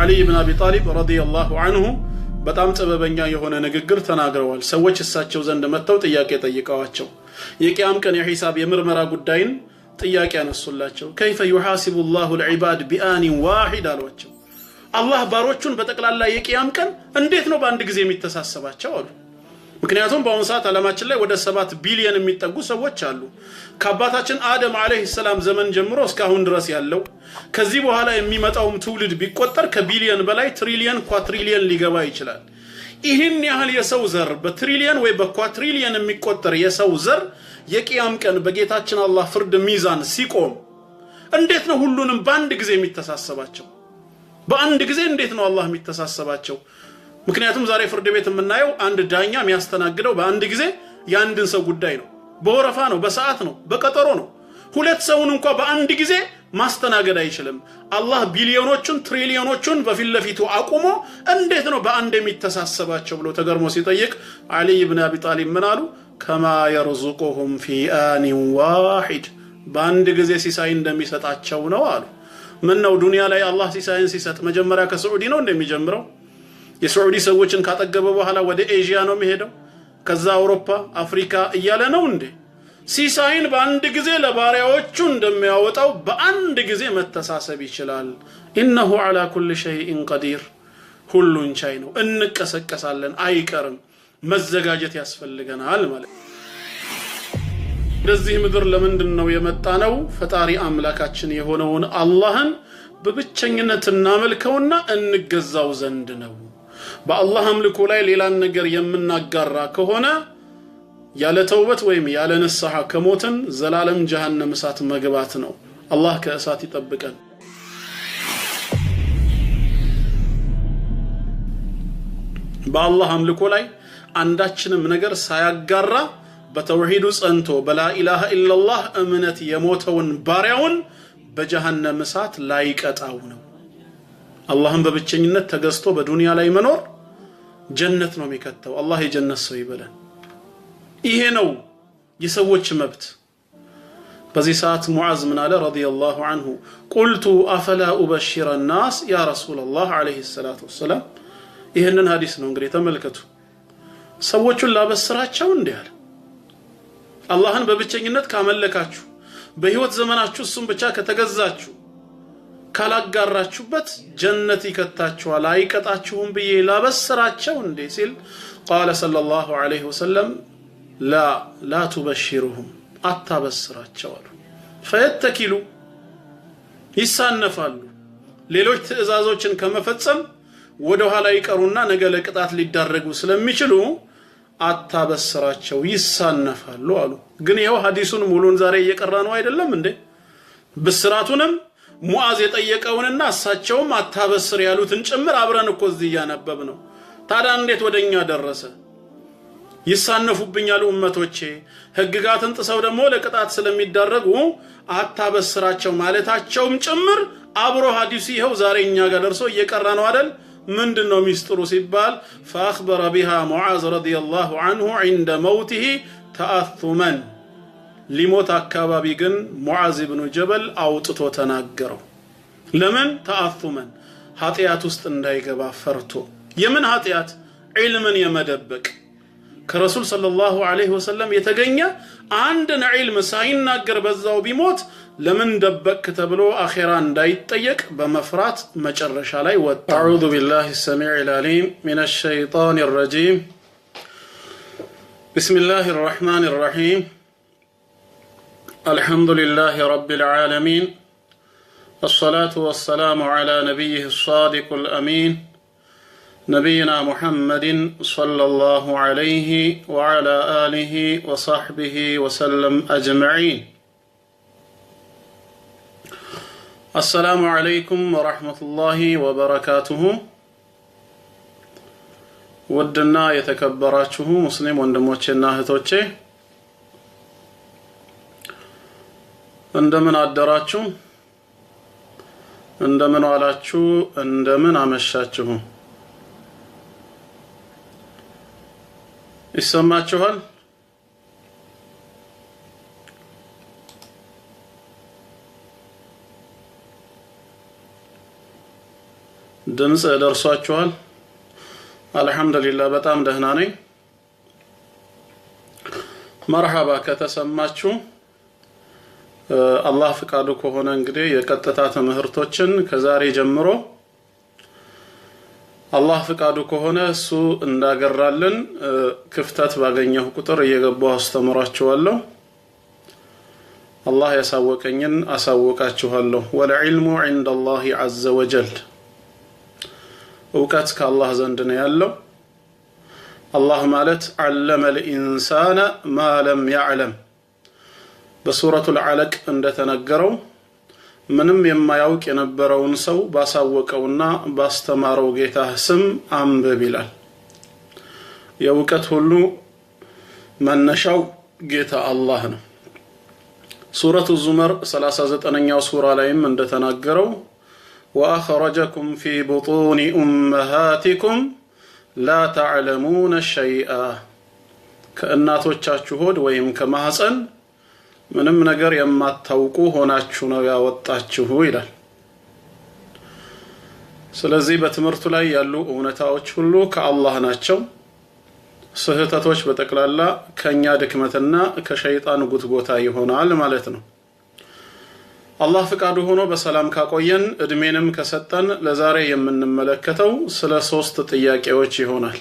አሊ ብን አቢ ጣሊብ ረዲየላሁ ዐንሁ በጣም ጥበበኛ የሆነ ንግግር ተናግረዋል። ሰዎች እሳቸው ዘንድ መጥተው ጥያቄ ጠይቀዋቸው የቂያም ቀን የሂሳብ የምርመራ ጉዳይን ጥያቄ ያነሱላቸው። ከይፈ ዩሐሲቡ ላሁ ልዒባድ ቢአኒን ዋሂድ አሏቸው። አላህ ባሮቹን በጠቅላላ የቂያም ቀን እንዴት ነው በአንድ ጊዜ የሚተሳሰባቸው አሉ። ምክንያቱም በአሁኑ ሰዓት ዓለማችን ላይ ወደ 7 ቢሊዮን የሚጠጉ ሰዎች አሉ። ከአባታችን አደም አለይሂ ሰላም ዘመን ጀምሮ እስካሁን ድረስ ያለው ከዚህ በኋላ የሚመጣውም ትውልድ ቢቆጠር ከቢሊዮን በላይ ትሪሊየን ኳትሪሊየን ሊገባ ይችላል። ይህን ያህል የሰው ዘር በትሪሊየን ወይ በኳትሪሊየን የሚቆጠር የሰው ዘር የቂያም ቀን በጌታችን አላህ ፍርድ ሚዛን ሲቆም እንዴት ነው ሁሉንም በአንድ ጊዜ የሚተሳሰባቸው? በአንድ ጊዜ እንዴት ነው አላህ የሚተሳሰባቸው? ምክንያቱም ዛሬ ፍርድ ቤት የምናየው አንድ ዳኛ የሚያስተናግደው በአንድ ጊዜ የአንድን ሰው ጉዳይ ነው። በወረፋ ነው፣ በሰዓት ነው፣ በቀጠሮ ነው። ሁለት ሰውን እንኳን በአንድ ጊዜ ማስተናገድ አይችልም። አላህ ቢሊዮኖቹን ትሪሊዮኖቹን በፊት ለፊቱ አቁሞ እንዴት ነው በአንድ የሚተሳሰባቸው ብሎ ተገርሞ ሲጠይቅ አሊ ብን አቢ ጣሊብ ምን አሉ? ከማ የርዙቁሁም ፊ አኒን ዋሂድ በአንድ ጊዜ ሲሳይ እንደሚሰጣቸው ነው አሉ። ምን ነው ዱንያ ላይ አላህ ሲሳይን ሲሰጥ መጀመሪያ ከሳዑዲ ነው እንደሚጀምረው? የሳዑዲ ሰዎችን ካጠገበ በኋላ ወደ ኤዥያ ነው የሚሄደው? ከዛ አውሮፓ፣ አፍሪካ እያለ ነው እንዴ? ሲሳይን በአንድ ጊዜ ለባሪያዎቹ እንደሚያወጣው በአንድ ጊዜ መተሳሰብ ይችላል። ኢነሁ ዐላ ኩሊ ሸይኢን ቀዲር ሁሉን ቻይ ነው። እንቀሰቀሳለን፣ አይቀርም፣ መዘጋጀት ያስፈልገናል ማለት ነው። ወደዚህ ምድር ለምንድን ነው የመጣ ነው? ፈጣሪ አምላካችን የሆነውን አላህን በብቸኝነት እናመልከውና እንገዛው ዘንድ ነው። በአላህ አምልኮ ላይ ሌላን ነገር የምናጋራ ከሆነ ያለ ተውበት ወይም ያለ ንስሐ ከሞትን ዘላለም ጀሃነም እሳት መግባት ነው። አላህ ከእሳት ይጠብቀን። በአላህ አምልኮ ላይ አንዳችንም ነገር ሳያጋራ በተውሂዱ ጸንቶ በላኢላሃ ኢላላህ እምነት የሞተውን ባሪያውን በጀሃነም እሳት ላይቀጣው ነው። አላህን በብቸኝነት ተገዝቶ በዱንያ ላይ መኖር ጀነት ነው የሚከተው። አላህ የጀነት ሰው ይበለን። ይሄ ነው የሰዎች መብት። በዚህ ሰዓት ሙዓዝ ምን አለ ረዲየላሁ ዐንሁ? ቁልቱ አፈላ ኡበሽረ ናስ ያ ረሱለላህ ዐለይሂ ሰላቱ ወሰላም። ይህንን ሐዲስ ነው እንግዲህ ተመልከቱ። ሰዎቹን ላበስራቸው እንዲህ አለ። አላህን በብቸኝነት ካመለካችሁ በህይወት ዘመናችሁ እሱን ብቻ ከተገዛችሁ ካላጋራችሁበት ጀነት ይከታችኋል አይቀጣችሁም ብዬ ላበስራቸው እንዴ ሲል ቃለ ሰለላሁ ዐለይሂ ወሰለም ላ ቱበሽሩሁም አታበስራቸው አሉ። ፈየተኪሉ ይሳነፋሉ። ሌሎች ትዕዛዞችን ከመፈጸም ወደ ኋላ ይቀሩና ነገ ለቅጣት ሊዳረጉ ስለሚችሉ አታበስራቸው ይሳነፋሉ አሉ። ግን ይሄው ሐዲሱን ሙሉን ዛሬ እየቀራ ነው አይደለም እንዴ? ብስራቱንም ሙዓዝ የጠየቀውንና እሳቸውም አታበስር ያሉትን ጭምር አብረን እኮ እዚህ ያነበብ ነው። ታዲያ እንዴት ወደኛ ደረሰ? ይሳነፉብኛል ኡመቶቼ ህግጋትን ጥሰው ደግሞ ለቅጣት ስለሚዳረጉ አታበስራቸው ማለታቸውም ጭምር አብሮ ሐዲሱ ይሄው ዛሬ እኛ ጋር ደርሶ እየቀራ ነው አይደል? ምንድነው ሚስጥሩ ሲባል فاخبر بها معاذ رضي الله عنه عند موته تأثما ሊሞት አካባቢ ግን ሙዓዝ ኢብኑ ጀበል አውጥቶ ተናገረው። ለምን? ተአثما ኃጢያት ውስጥ እንዳይገባ ፈርቶ። የምን ኃጢያት? ዒልምን የመደበቅ ከረሱል ሰለላሁ ዐለይሂ ወሰለም የተገኘ አንድን ዒልም ሳይናገር በዛው ቢሞት ለምን ደበቅ ተብሎ አኺራ እንዳይጠየቅ በመፍራት መጨረሻ ላይ ወጣ። አዑዙ ቢላሂ ሰሚዒል ዓሊም ሚነሽ ሸይጣኒር ረጂም ቢስሚላሂር ረሕማኒር ረሒም አልሐምዱሊላሂ ረቢል ዓለሚን ወሰላቱ ወሰላሙ ዐላ ነቢይሂ ሷዲቂል አሚን نبينا محمد صلى الله عليه وعلى آله وصحبه وسلم أجمعين. السلام عليكم ورحمة الله وبركاته. ودنا يتكبراته مسلم وندموچنا اهتوچه እንደምን አደራችሁ እንደምን ዋላችሁ እንደምን አመሻችሁ ይሰማችኋል ድምጽ ደርሷችኋል? አልহামዱሊላህ በጣም ደህና ነኝ። መርሐባ ከተሰማችሁ አላህ ፍቃዱ ከሆነ እንግዲህ የቀጥታ ትምህርቶችን ከዛሬ ጀምሮ አላህ ፍቃዱ ከሆነ እሱ እንዳገራልን ክፍተት ባገኘሁ ቁጥር እየገባሁ አስተምራችኋለሁ። አላህ ያሳወቀኝን አሳውቃችኋለሁ። ወልዕልሙ ዐንደላሂ ዐዘ ወጀል እውቀት ከአላህ ዘንድ ነው ያለው። አላህ ማለት ዐለመል ኢንሳነ ማ ለም ያዕለም በሱረቱል ዐለቅ እንደተነገረው ምንም የማያውቅ የነበረውን ሰው ባሳወቀውና ባስተማረው ጌታ ስም አንብብ ይላል። የእውቀት ሁሉ መነሻው ጌታ አላህ ነው። ሱረቱ ዙመር 39ኛው ሱራ ላይም እንደተናገረው ወአኽረጀኩም ፊ ቡጡኒ ኡመሃቲኩም ላ ተዕለሙነ ሸይአ ከእናቶቻችሁ ሆድ ወይም ከማህፀን ምንም ነገር የማታውቁ ሆናችሁ ነው ያወጣችሁ ይላል። ስለዚህ በትምህርቱ ላይ ያሉ እውነታዎች ሁሉ ከአላህ ናቸው። ስህተቶች በጠቅላላ ከኛ ድክመትና ከሸይጣን ጉትጎታ ይሆናል ማለት ነው። አላህ ፍቃዱ ሆኖ በሰላም ካቆየን እድሜንም ከሰጠን ለዛሬ የምንመለከተው ስለ 3 ጥያቄዎች ይሆናል።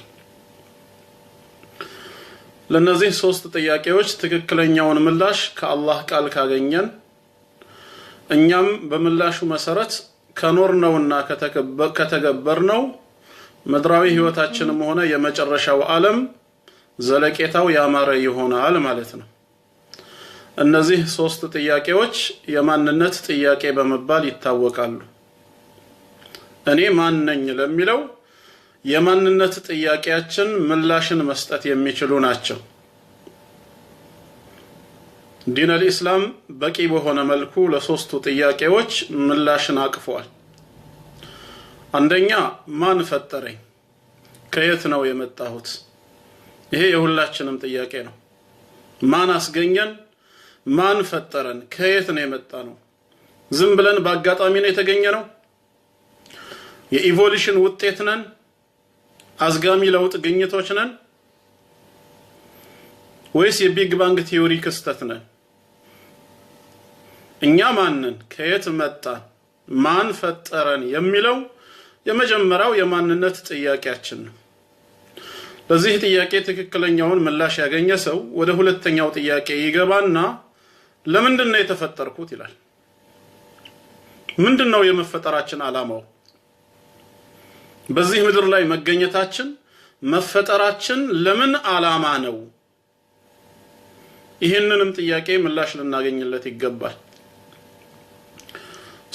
ለነዚህ 3 ጥያቄዎች ትክክለኛውን ምላሽ ከአላህ ቃል ካገኘን እኛም በምላሹ መሰረት ከኖርነውና ከተገበርነው ምድራዊ ህይወታችንም ሆነ የመጨረሻው ዓለም ዘለቄታው ያማረ ይሆናል ማለት ነው። እነዚህ 3 ጥያቄዎች የማንነት ጥያቄ በመባል ይታወቃሉ። እኔ ማን ነኝ ለሚለው የማንነት ጥያቄያችን ምላሽን መስጠት የሚችሉ ናቸው። ዲነል ኢስላም በቂ በሆነ መልኩ ለ3ቱ ጥያቄዎች ምላሽን አቅፏል። አንደኛ ማን ፈጠረኝ? ከየት ነው የመጣሁት? ይሄ የሁላችንም ጥያቄ ነው። ማን አስገኘን? ማን ፈጠረን? ከየት ነው የመጣነው? ዝም ብለን በአጋጣሚ ነው የተገኘነው? የኢቮሉሽን ውጤት ነን? አዝጋሚ ለውጥ ግኝቶች ነን? ወይስ የቢግ ባንግ ቲዮሪ ክስተት ነን? እኛ ማን ነን? ከየት መጣን? ማን ፈጠረን? የሚለው የመጀመሪያው የማንነት ጥያቄያችን ነው። ለዚህ ጥያቄ ትክክለኛውን ምላሽ ያገኘ ሰው ወደ ሁለተኛው ጥያቄ ይገባና ለምንድን ነው የተፈጠርኩት ይላል። ምንድነው የመፈጠራችን ዓላማው? በዚህ ምድር ላይ መገኘታችን መፈጠራችን ለምን ዓላማ ነው? ይሄንንም ጥያቄ ምላሽ ልናገኝለት ይገባል።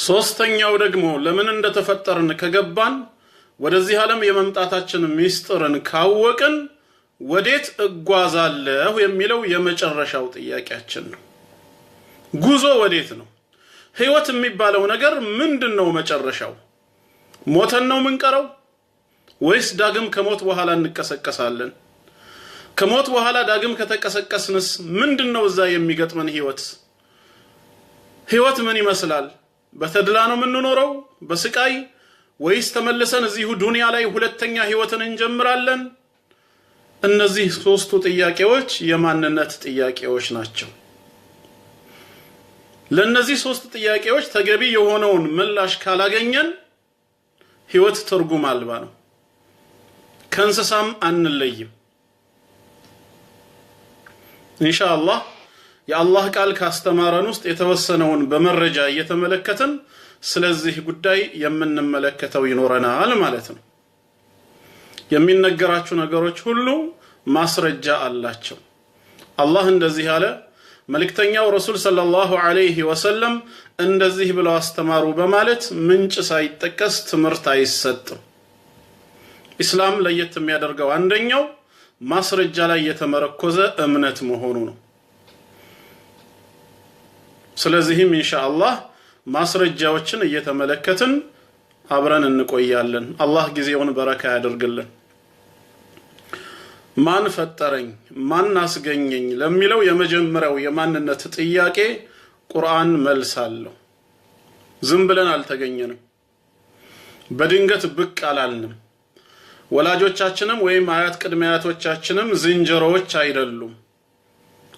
ሶስተኛው ደግሞ ለምን እንደተፈጠርን ከገባን ወደዚህ ዓለም የመምጣታችን ሚስጥርን ካወቅን ወዴት እጓዛለሁ የሚለው የመጨረሻው ጥያቄያችን ነው። ጉዞ ወዴት ነው? ህይወት የሚባለው ነገር ምንድነው መጨረሻው? ሞተን ነው ምንቀረው ወይስ ዳግም ከሞት በኋላ እንቀሰቀሳለን? ከሞት በኋላ ዳግም ከተቀሰቀስንስ ምንድነው እዛ የሚገጥመን ህይወት? ህይወት ምን ይመስላል? በተድላ ነው የምንኖረው በስቃይ ወይስ ተመልሰን እዚሁ ዱንያ ላይ ሁለተኛ ህይወትን እንጀምራለን? እነዚህ 3ቱ ጥያቄዎች የማንነት ጥያቄዎች ናቸው። ለነዚህ 3 ጥያቄዎች ተገቢ የሆነውን ምላሽ ካላገኘን ህይወት ትርጉም አልባ ነው። ከእንስሳም አንለይም። ኢንሻአላህ የአላህ ቃል ካስተማረን ውስጥ የተወሰነውን በመረጃ እየተመለከትን ስለዚህ ጉዳይ የምንመለከተው ይኖረናል ማለት ነው። የሚነገራችሁ ነገሮች ሁሉ ማስረጃ አላቸው። አላህ እንደዚህ አለ፣ መልእክተኛው ረሱል ሰለላሁ ዐለይሂ ወሰለም እንደዚህ ብለው አስተማሩ በማለት ምንጭ ሳይጠቀስ ትምህርት አይሰጥም። ኢስላም ለየት የሚያደርገው አንደኛው ማስረጃ ላይ የተመረኮዘ እምነት መሆኑ ነው። ስለዚህም ኢንሻአላህ ማስረጃዎችን እየተመለከትን አብረን እንቆያለን። አላህ ጊዜውን በረካ ያደርግልን። ማን ፈጠረኝ? ማን አስገኘኝ? ለሚለው የመጀመሪያው የማንነት ጥያቄ ቁርአን መልስ አለው። ዝም ብለን አልተገኘንም። በድንገት ብቅ አላልንም። ወላጆቻችንም ወይም አያት ቅድመ አያቶቻችንም ዝንጀሮዎች አይደሉም።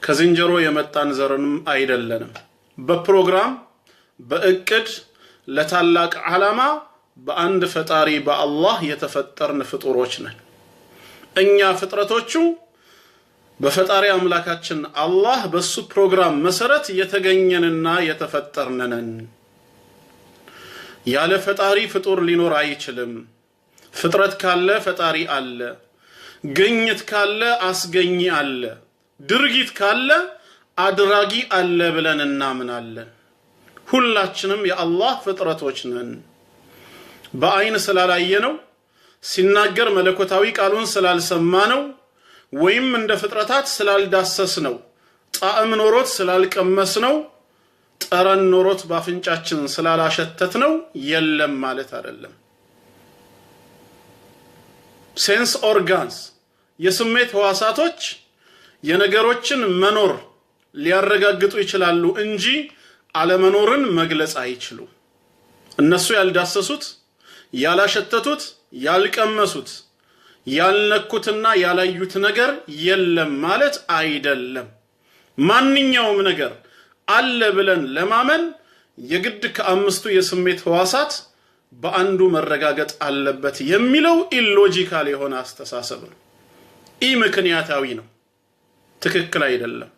ከዝንጀሮ የመጣን ዘርንም አይደለንም። በፕሮግራም በእቅድ ለታላቅ ዓላማ በአንድ ፈጣሪ በአላህ የተፈጠርን ፍጡሮች ነን። እኛ ፍጥረቶቹ በፈጣሪ አምላካችን አላህ በሱ ፕሮግራም መሰረት የተገኘንና የተፈጠርን ነን። ያለ ፈጣሪ ፍጡር ሊኖር አይችልም። ፍጥረት ካለ ፈጣሪ አለ፣ ግኝት ካለ አስገኝ አለ፣ ድርጊት ካለ አድራጊ አለ ብለን እናምናለን። ሁላችንም የአላህ ፍጥረቶች ነን። በአይን ስላላየነው ሲናገር መለኮታዊ ቃሉን ስላልሰማነው ወይም እንደ ፍጥረታት ስላልዳሰስነው ጣዕም ኖሮት ስላልቀመስነው ጠረን ኖሮት ባፍንጫችን ስላላሸተትነው የለም ማለት አይደለም። ሴንስ ኦርጋንስ የስሜት ህዋሳቶች የነገሮችን መኖር ሊያረጋግጡ ይችላሉ እንጂ አለመኖርን መግለጽ አይችሉም። እነሱ ያልዳሰሱት፣ ያላሸተቱት፣ ያልቀመሱት፣ ያልነኩትና ያላዩት ነገር የለም ማለት አይደለም። ማንኛውም ነገር አለ ብለን ለማመን የግድ ከአምስቱ የስሜት ህዋሳት በአንዱ መረጋገጥ አለበት የሚለው ኢሎጂካል የሆነ አስተሳሰብ ነው። ምክንያታዊ ነው። ትክክል አይደለም።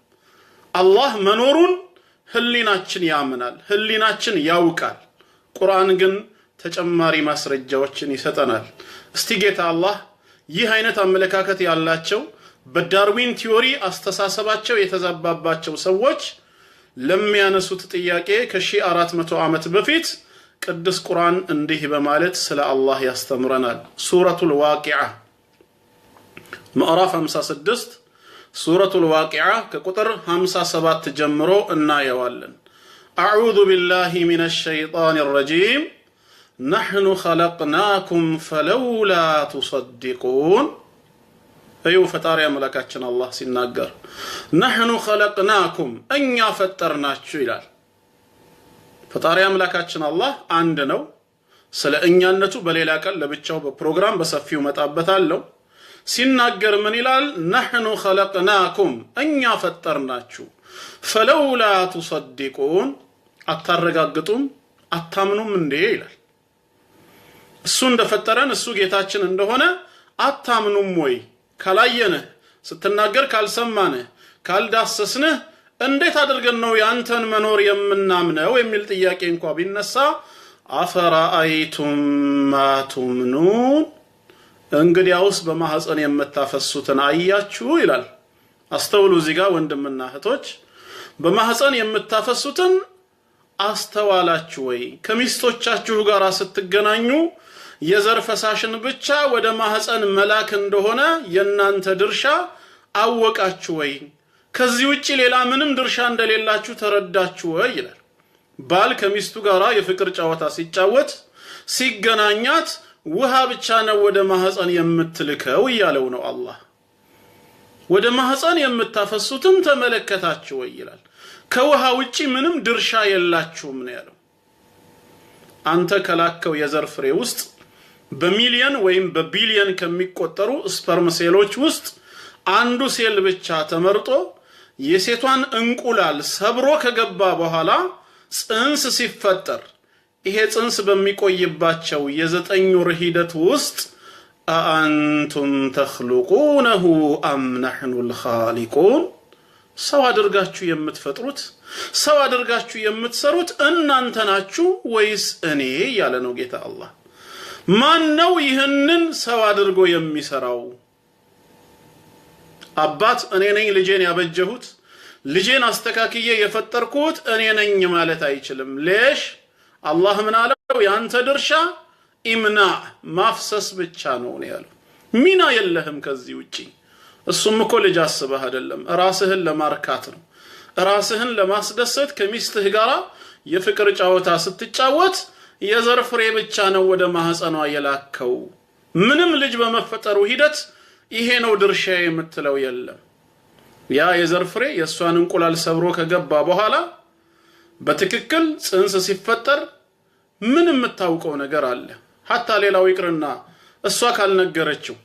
አላህ መኖሩን ህሊናችን ያምናል፣ ህሊናችን ያውቃል። ቁርአን ግን ተጨማሪ ማስረጃዎችን ይሰጠናል። እስቲ ጌታ አላህ ይህ አይነት አመለካከት ያላቸው በዳርዊን ቲዮሪ አስተሳሰባቸው የተዛባባቸው ሰዎች ለሚያነሱት ጥያቄ ከ1400 ዓመት በፊት ቅዱስ ቁርአን እንዲህ በማለት ስለ አላህ ያስተምረናል። ሱረቱል ዋቂዓ ምዕራፍ 56 ሱረቱል ዋቂዓ ከቁጥር 57 ጀምሮ እናየዋለን። አዑዙ ቢላሂ ሚነሽ ሸይጣኒር ረጂም ነሕኑ ኸለቅናኩም ፈለውላ ቱሰድቁን። እዩ ፈጣሪ አምላካችን አላህ ሲናገር ነሕኑ ኸለቅናኩም እኛ ፈጠርናችሁ ይላል። ፈጣሪ አምላካችን አላህ አንድ ነው። ስለ እኛነቱ በሌላ ቀን ለብቻው በፕሮግራም በሰፊው መጣበታለሁ። ሲናገር ምን ይላል? ነሕኑ ኸለቅናኩም እኛ ፈጠርናችሁ፣ ፈለውላ ቱሰድቁን አታረጋግጡም አታምኑም እንዴ ይላል። እሱ እንደፈጠረን እሱ ጌታችን እንደሆነ አታምኑም ወይ? ካላየንህ ስትናገር ካልሰማንህ ካልዳሰስንህ እንዴት አድርገን ነው ያንተን መኖር የምናምነው የሚል ጥያቄ እንኳ ቢነሳ አፈራአይቱም ማ ቱምኑን እንግዲያውስ በማህፀን የምታፈሱትን አያችሁ ይላል። አስተውሉ እዚህ ጋር ወንድምና እህቶች፣ በማህፀን የምታፈሱትን አስተዋላችሁ ወይ? ከሚስቶቻችሁ ጋር ስትገናኙ የዘር ፈሳሽን ብቻ ወደ ማህፀን መላክ እንደሆነ የናንተ ድርሻ አወቃችሁ ወይ? ከዚህ ውጪ ሌላ ምንም ድርሻ እንደሌላችሁ ተረዳችሁ ወይ ይላል። ባል ከሚስቱ ጋር የፍቅር ጨዋታ ሲጫወት ሲገናኛት ውሃ ብቻ ነው ወደ ማህፀን የምትልከው እያለው ነው አላህ። ወደ ማህፀን የምታፈሱትን ተመለከታችሁ ወይ ይላል። ከውሃ ውጪ ምንም ድርሻ የላችሁም ነው ያለው። አንተ ከላከው የዘር ፍሬ ውስጥ በሚሊየን ወይም በቢሊየን ከሚቆጠሩ ስፐርም ሴሎች ውስጥ አንዱ ሴል ብቻ ተመርጦ የሴቷን እንቁላል ሰብሮ ከገባ በኋላ ጽንስ ሲፈጠር ይሄ ጽንስ በሚቆይባቸው የ9 ወር ሂደት ውስጥ አአንቱም ተኽሉቁነሁ አም ነሕኑል ኻሊቁን ሰው አድርጋችሁ የምትፈጥሩት ሰው አድርጋችሁ የምትሰሩት እናንተ ናችሁ ወይስ እኔ ያለ ነው ጌታ አላህ። ማን ነው ይህንን ሰው አድርጎ የሚሰራው? አባት እኔ ነኝ ልጄን ያበጀሁት ልጄን አስተካክዬ የፈጠርኩት እኔ ነኝ ማለት አይችልም። ለሽ አላህ ምን አለው? ያንተ ድርሻ ኢምና ማፍሰስ ብቻ ነው ያለው። ሚና የለህም ከዚህ ውጪ። እሱም እኮ ልጅ አስበህ አይደለም፣ ራስህን ለማርካት ነው። ራስህን ለማስደሰት ከሚስትህ ጋር የፍቅር ጨዋታ ስትጫወት የዘር ፍሬ ብቻ ነው ወደ ማህፀኗ የላከው። ምንም ልጅ በመፈጠሩ ሂደት ይሄ ነው ድርሻ የምትለው የለም። ያ የዘር ፍሬ የሷን እንቁላል ሰብሮ ከገባ በኋላ በትክክል ጽንስ ሲፈጠር ምን የምታውቀው ነገር አለ? ሐታ ሌላው ይቅርና እሷ ካልነገረችው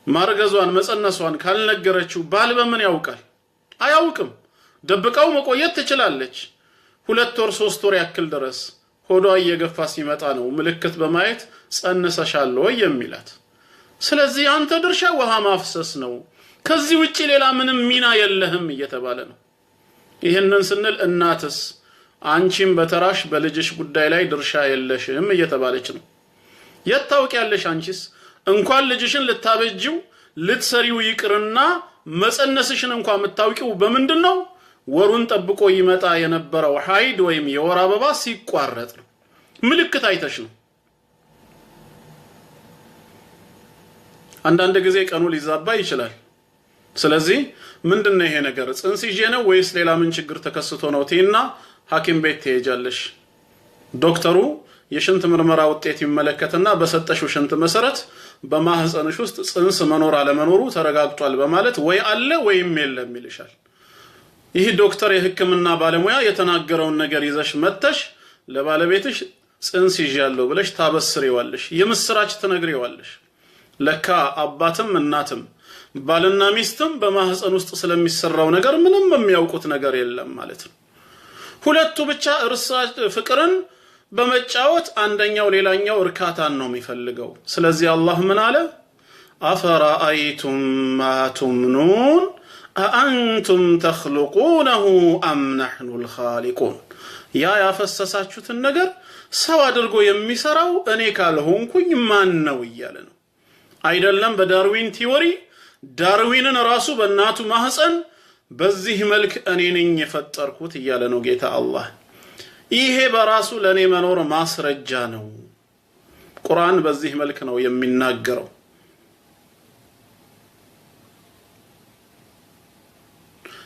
ማርገዟን መጸነሷን ካልነገረችው ባል በምን ያውቃል? አያውቅም። ደብቀው መቆየት ትችላለች። 2 ወር 3 ወር ያክል ድረስ ሆዷ እየገፋ ሲመጣ ነው ምልክት በማየት ጸንሰሻል ወይ የሚላት። ስለዚህ አንተ ድርሻ ውሃ ማፍሰስ ነው፣ ከዚህ ውጪ ሌላ ምንም ሚና የለህም እየተባለ ነው። ይሄንን ስንል እናትስ አንቺም በተራሽ በልጅሽ ጉዳይ ላይ ድርሻ የለሽም እየተባለች ነው። የታውቂያለሽ አንቺስ እንኳን ልጅሽን ልታበጂው ልትሰሪው ይቅርና መጸነስሽን እንኳን የምታውቂው በምንድነው? ወሩን ጠብቆ ይመጣ የነበረው ሐይድ ወይም የወር አበባ ሲቋረጥ ነው። ምልክት አይተሽ ነው። አንዳንድ ጊዜ ቀኑ ሊዛባ ይችላል። ስለዚህ ምንድነው ይሄ ነገር? ጽንስ ይዤ ነው ወይስ ሌላ ምን ችግር ተከስቶ ነው ትይና ሐኪም ቤት ትሄጃለሽ። ዶክተሩ የሽንት ምርመራ ውጤት ይመለከትና በሰጠሽው ሽንት መሰረት በማህፀንሽ ውስጥ ጽንስ መኖር አለመኖሩ ተረጋግጧል በማለት ወይ አለ ወይም የለም ይልሻል። ይህ ዶክተር የሕክምና ባለሙያ የተናገረውን ነገር ይዘሽ መተሽ ለባለቤትሽ ጽንስ ይዣለሁ ብለሽ ታበስሪዋለሽ፣ የምስራች ትነግሪዋለሽ። ለካ አባትም እናትም ባልና ሚስትም በማህፀን ውስጥ ስለሚሰራው ነገር ምንም የሚያውቁት ነገር የለም ማለት ነው። ሁለቱ ብቻ ፍቅርን በመጫወት አንደኛው ሌላኛው እርካታን ነው የሚፈልገው። ስለዚህ አላህ ምን አለ? አፈራአይቱም ማ ቱምኑን አአንቱም ተኽሉቁነሁ አም ነሕኑል ኻሊቁን። ያ ያፈሰሳችሁትን ነገር ሰው አድርጎ የሚሰራው እኔ ካልሆንኩኝ ማን ነው እያለ ነው። አይደለም በዳርዊን ቲዎሪ ዳርዊንን ራሱ በእናቱ ማህፀን በዚህ መልክ እኔ ነኝ የፈጠርኩት እያለ ነው ጌታ አላህ። ይሄ በራሱ ለኔ መኖር ማስረጃ ነው። ቁርአን በዚህ መልክ ነው የሚናገረው።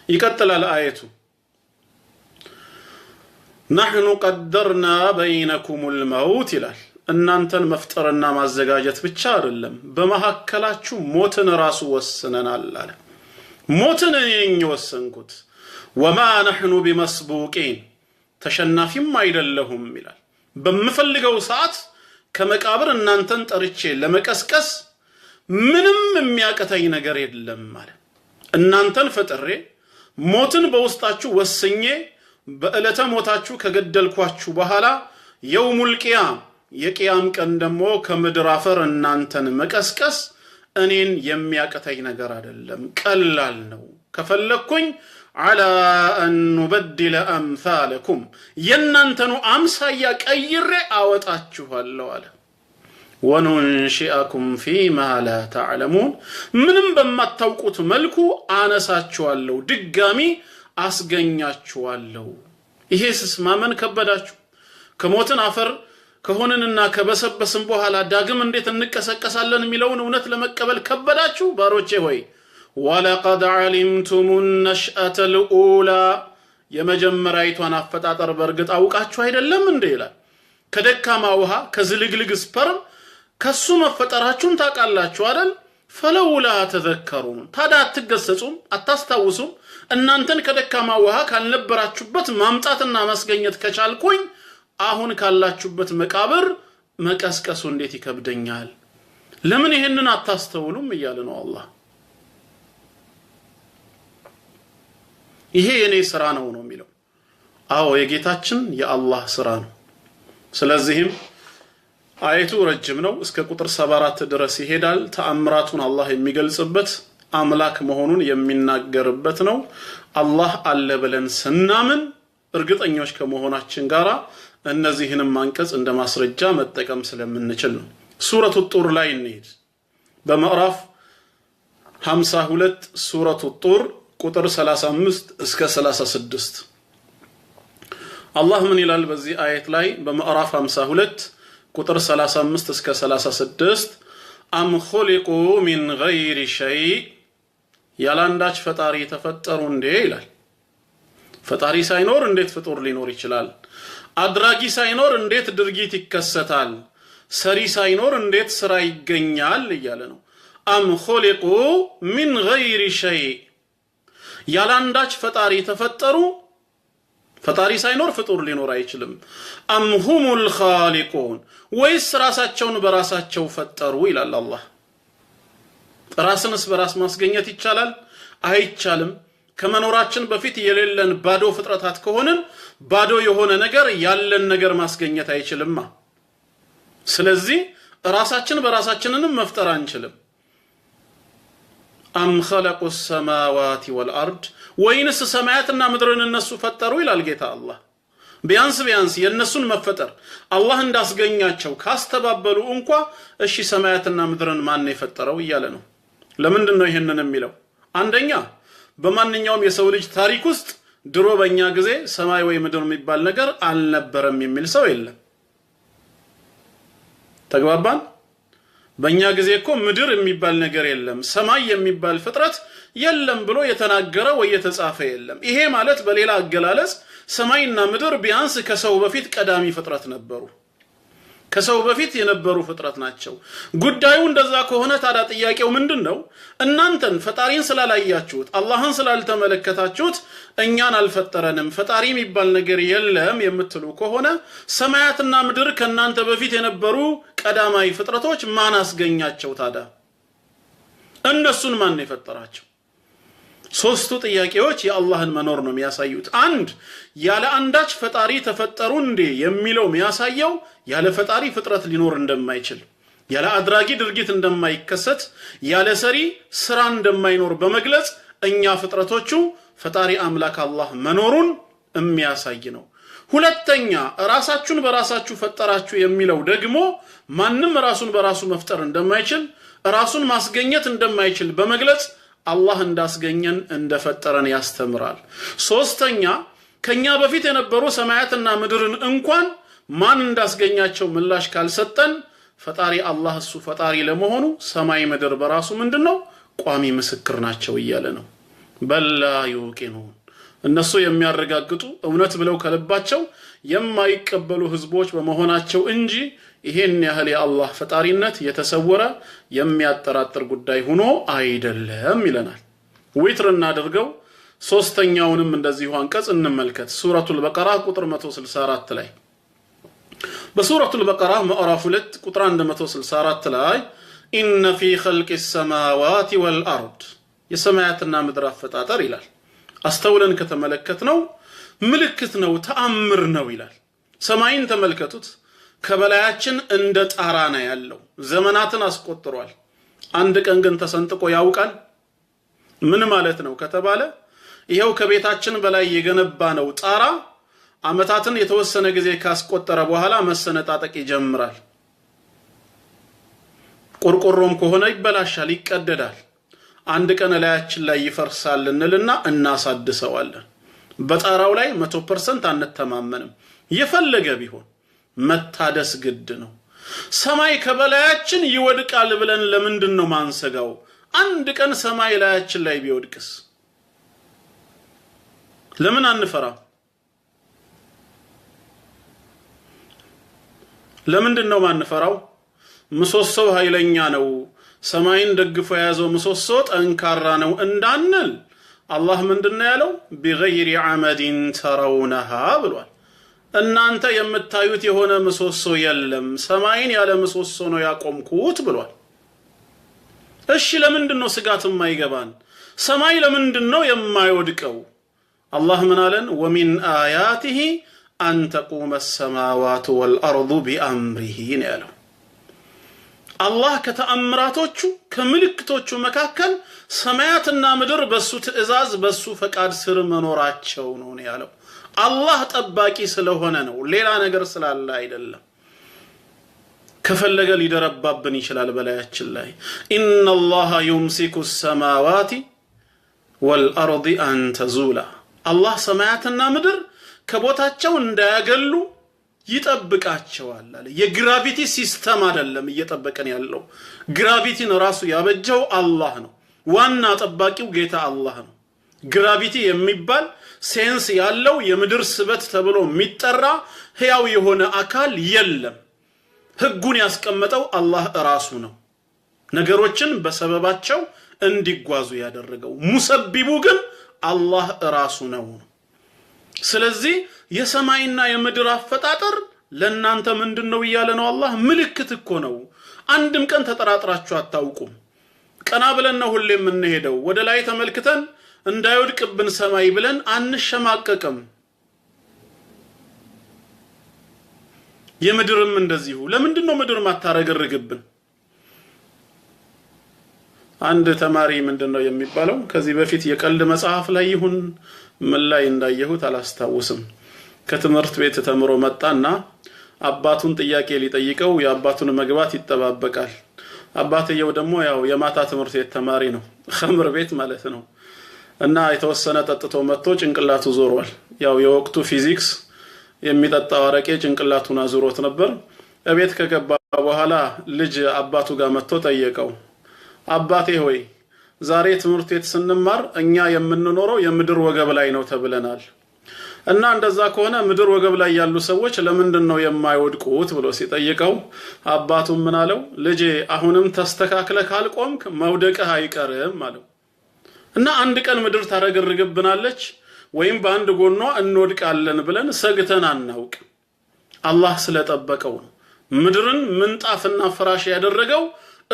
ይቀጥላል አየቱ نحن قدرنا بينكم الموت ይላል። እናንተን መፍጠርና ማዘጋጀት ብቻ አይደለም በመሐከላችሁ ሞትን ራሱ ወስነናል አለ። ሞትን እኔ ወሰንኩት። وما نحن بمسبوقين ተሸናፊም አይደለሁም ይላል። በመፈልገው ሰዓት ከመቃብር እናንተን ጠርቼ ለመቀስቀስ ምንም የሚያቀተኝ ነገር የለም ማለት። እናንተን ፈጥሬ ሞትን በውስጣችሁ ወስኜ በእለተ ሞታችሁ ከገደልኳችሁ በኋላ የውሙል ቂያም የቂያም ቀን ደግሞ ከምድር አፈር እናንተን መቀስቀስ እኔን የሚያቀተኝ ነገር አይደለም፣ ቀላል ነው። ከፈለኩኝ على أن نبدل أمثالكم يننتنو أمسايا كير أوتاتشوها اللوالا وننشئكم فيما لا تعلمون منم بما توقت ملكو آنساتشوها اللو دقامي أسغنياتشوها اللو إيهيس اسما من كبداتشو كموتن أفر كهونننا كبسبسن بوهالا داقم انديت النكسكسالن ميلون ونت لمكبل كبداتشو باروچه هوي ولقد علمتم النشأة الأولى የመጀመሪያይቷን አፈጣጠር በርግጥ አውቃችሁ አይደለም እንዴ ይላል። ከደካማ ውሃ ከዝልግልግ ስፐርም ከሱ መፈጠራችሁን ታውቃላችሁ አይደል? ፈለውላ ተዘከሩን ታዲያ አትገሰጹም አታስታውሱም? እናንተን ከደካማ ውሃ ካልነበራችሁበት ማምጣትና ማስገኘት ከቻልኩኝ አሁን ካላችሁበት መቃብር መቀስቀሱ እንዴት ይከብደኛል? ለምን ይሄንን አታስተውሉም እያለ ነው አላህ። ይሄ የኔ ስራ ነው የሚለው። አዎ የጌታችን የአላህ ስራ ነው። ስለዚህም አየቱ ረጅም ነው፣ እስከ ቁጥር 74 ድረስ ይሄዳል። ተአምራቱን አላህ የሚገልጽበት አምላክ መሆኑን የሚናገርበት ነው። አላህ አለ ብለን ስናምን እርግጠኞች ከመሆናችን ጋራ እነዚህንም አንቀጽ እንደ ማስረጃ መጠቀም ስለምንችል ነው። ሱረቱ ጡር ላይ እንሂድ። በምዕራፍ 52 ሱረቱ ጡር ቁጥር 35 እስከ 36 አላህ ምን ይላል በዚህ አየት ላይ? በምዕራፍ 52 ቁጥር 35 እስከ 36 አም ኹሊቁ ሚን ገይሪ ሸይ ያላንዳች ፈጣሪ ተፈጠሩ እንዴ ይላል። ፈጣሪ ሳይኖር እንዴት ፍጡር ሊኖር ይችላል? አድራጊ ሳይኖር እንዴት ድርጊት ይከሰታል? ሰሪ ሳይኖር እንዴት ስራ ይገኛል እያለ ነው። አም ኹሊቁ ሚን ገይሪ ሸይ ያላንዳች ፈጣሪ ተፈጠሩ። ፈጣሪ ሳይኖር ፍጡር ሊኖር አይችልም። አም ሁሙል ኻሊቁን ወይስ ራሳቸውን በራሳቸው ፈጠሩ ይላል አላህ። ራስንስ በራስ ማስገኘት ይቻላል? አይቻልም። ከመኖራችን በፊት የሌለን ባዶ ፍጥረታት ከሆነን ባዶ የሆነ ነገር ያለን ነገር ማስገኘት አይችልም። ስለዚህ ራሳችን በራሳችንንም መፍጠር አንችልም። አም ኸለቁ ሰማዋቲ ወልአርድ ወይንስ ሰማያትና ምድርን እነሱ ፈጠሩ ይላል ጌታ አላህ። ቢያንስ የነሱን መፈጠር አላህ እንዳስገኛቸው ካስተባበሉ እንኳ እሺ ሰማያትና ምድርን ማን የፈጠረው እያለ ነው። ለምንድን ነው ይሄንን የሚለው? አንደኛ በማንኛውም የሰው ልጅ ታሪክ ውስጥ ድሮ በእኛ ጊዜ ሰማይ ወይ ምድር የሚባል ነገር አልነበረም የሚል ሰው የለም። ተግባባን? በእኛ ጊዜ እኮ ምድር የሚባል ነገር የለም፣ ሰማይ የሚባል ፍጥረት የለም ብሎ የተናገረ ወይ የተጻፈ የለም። ይሄ ማለት በሌላ አገላለጽ ሰማይና ምድር ቢያንስ ከሰው በፊት ቀዳሚ ፍጥረት ነበሩ፣ ከሰው በፊት የነበሩ ፍጥረት ናቸው። ጉዳዩ እንደዛ ከሆነ ታዲያ ጥያቄው ምንድነው? እናንተን ፈጣሪን ስላላያችሁት አላህን ስላልተመለከታችሁት እኛን አልፈጠረንም ፈጣሪ የሚባል ነገር የለም የምትሉ ከሆነ ሰማያትና ምድር ከናንተ በፊት የነበሩ ቀዳማይ ፍጥረቶች ማን አስገኛቸው ታዲያ? እነሱን ማን የፈጠራቸው? ሶስቱ ጥያቄዎች የአላህን መኖር ነው የሚያሳዩት። አንድ ያለ አንዳች ፈጣሪ ተፈጠሩ እንዴ የሚለው የሚያሳየው ያለ ፈጣሪ ፍጥረት ሊኖር እንደማይችል፣ ያለ አድራጊ ድርጊት እንደማይከሰት፣ ያለ ሰሪ ስራ እንደማይኖር በመግለጽ እኛ ፍጥረቶቹ ፈጣሪ አምላክ አላህ መኖሩን የሚያሳይ ነው። ሁለተኛ ራሳችሁን በራሳችሁ ፈጠራችሁ የሚለው ደግሞ ማንም ራሱን በራሱ መፍጠር እንደማይችል፣ ራሱን ማስገኘት እንደማይችል በመግለጽ አላህ እንዳስገኘን እንደፈጠረን ያስተምራል። ሶስተኛ ከኛ በፊት የነበሩ ሰማያትና ምድርን እንኳን ማን እንዳስገኛቸው ምላሽ ካልሰጠን ፈጣሪ አላህ እሱ ፈጣሪ ለመሆኑ ሰማይ ምድር በራሱ ምንድነው ቋሚ ምስክር ናቸው እያለ ነው። በላ ይውቂኑን እነሱ የሚያረጋግጡ እውነት ብለው ከልባቸው የማይቀበሉ ህዝቦች በመሆናቸው እንጂ ይሄን ያህል የአላህ ፈጣሪነት የተሰወረ የሚያጠራጥር ጉዳይ ሆኖ አይደለም ይለናል። ዊትር እናድርገው። ሶስተኛውንም እንደዚሁ አንቀጽ እንመልከት። ሱረቱል በቀራ ቁጥር 164 ላይ በሱረቱል በቀራ ምዕራፍ 2 ቁጥር 164 ላይ ኢነ ፊ ኸልቂ ሰማዋቲ ወልአርድ የሰማያትና ምድር አፈጣጠር ይላል። አስተውለን ከተመለከትነው ምልክት ነው፣ ተአምር ነው ይላል። ሰማይን ተመልከቱት። ከበላያችን እንደ ጣራ ነው ያለው። ዘመናትን አስቆጥሯል። አንድ ቀን ግን ተሰንጥቆ ያውቃል? ምን ማለት ነው ከተባለ ይሄው ከቤታችን በላይ የገነባ ነው ጣራ አመታትን የተወሰነ ጊዜ ካስቆጠረ በኋላ መሰነጣጠቅ ይጀምራል። ቆርቆሮም ከሆነ ይበላሻል፣ ይቀደዳል። አንድ ቀን ላያችን ላይ ይፈርሳል እንልና እናሳድሰዋለን። በጣራው ላይ 100% አንተማመንም። የፈለገ ቢሆን መታደስ ግድ ነው። ሰማይ ከበላያችን ይወድቃል ብለን ለምንድን ነው ማንሰጋው? አንድ ቀን ሰማይ ላያችን ላይ ቢወድቅስ ለምን አንፈራ? ለምንድን ነው ማንፈራው? ምሰሶው ኃይለኛ ነው፣ ሰማይን ደግፎ የያዘው ምሰሶ ጠንካራ ነው እንዳንል አላህ ምንድነው ያለው? بغير عمد ترونها ብሏል። እናንተ የምታዩት የሆነ ምሰሶ የለም፣ ሰማይን ያለ ምሰሶ ነው ያቆምኩት ብሏል። እሺ ለምንድን ነው ስጋት የማይገባን? ሰማይ ለምንድን ነው የማይወድቀው? አላህ ምን አለን? ومن آياته أن تقوم السماوات والأرض بأمره ያለው አላህ ከተአምራቶቹ ከምልክቶቹ መካከል ሰማያትና ምድር በሱ ትእዛዝ በሱ ፈቃድ ስር መኖራቸው ነው ያለው። አላህ ጠባቂ ስለሆነ ነው፣ ሌላ ነገር ስላለ አይደለም። ከፈለገ ሊደረባብን ይችላል በላያችን ላይ። ኢነላህ يمسك السماوات والأرض أن تزولا አላህ ሰማያትና ምድር ከቦታቸው እንዳያገሉ ይጠብቃቸዋል አለ። የግራቪቲ ሲስተም አይደለም እየጠበቀን ያለው፣ ግራቪቲን ራሱ ያበጀው አላህ ነው። ዋና ጠባቂው ጌታ አላህ ነው። ግራቪቲ የሚባል ሴንስ ያለው የምድር ስበት ተብሎ የሚጠራ ህያው የሆነ አካል የለም። ህጉን ያስቀመጠው አላህ ራሱ ነው። ነገሮችን በሰበባቸው እንዲጓዙ ያደረገው ሙሰቢቡ ግን አላህ ራሱ ነው። ስለዚህ የሰማይና የምድር አፈጣጠር ለእናንተ ምንድነው ይያለ ነው አላህ ምልክት እኮ ነው አንድም ቀን ተጠራጥራችሁ አታውቁም ቀና ብለን ነው ሁሌ የምንሄደው ወደ ላይ ተመልክተን እንዳይወድቅብን ሰማይ ብለን አንሸማቀቅም የምድርም እንደዚሁ ለምንድነው ምድር ማታረገርግብን አንድ ተማሪ ምንድነው የሚባለው ከዚህ በፊት የቀልድ መጽሐፍ ላይ ይሁን ምን ላይ እንዳየሁት አላስታውስም ከትምህርት ቤት ተምሮ መጣና አባቱን ጥያቄ ሊጠይቀው የአባቱን መግባት ይተባበቃል አባትየው ደግሞ ያው የማታ ትምህርት ቤት ተማሪ ነው ኸምር ቤት ማለት ነው እና የተወሰነ ጠጥቶ መጥቶ ጭንቅላቱ ዞሯል ያው የወቅቱ ፊዚክስ የሚጠጣው አረቄ ጭንቅላቱን አዙሮት ነበር እቤት ከገባ በኋላ ልጅ አባቱ ጋር መጥቶ ጠየቀው አባቴ ሆይ ዛሬ ትምህርት ቤት ስንማር እኛ የምንኖረው የምድር ወገብ ላይ ነው ተብለናል እና እንደዛ ከሆነ ምድር ወገብ ላይ ያሉ ሰዎች ለምንድነው የማይወድቁት ብሎ ሲጠይቀው አባቱ ምን አለው ልጄ አሁንም ተስተካክለ ካልቆምክ መውደቅህ አይቀርም አለው እና አንድ ቀን ምድር ታረገርግብናለች ወይም በአንድ ጎኗ እንወድቃለን ብለን ሰግተን አናውቅ አላህ ስለጠበቀው ነው ምድርን ምንጣፍና ፍራሽ ያደረገው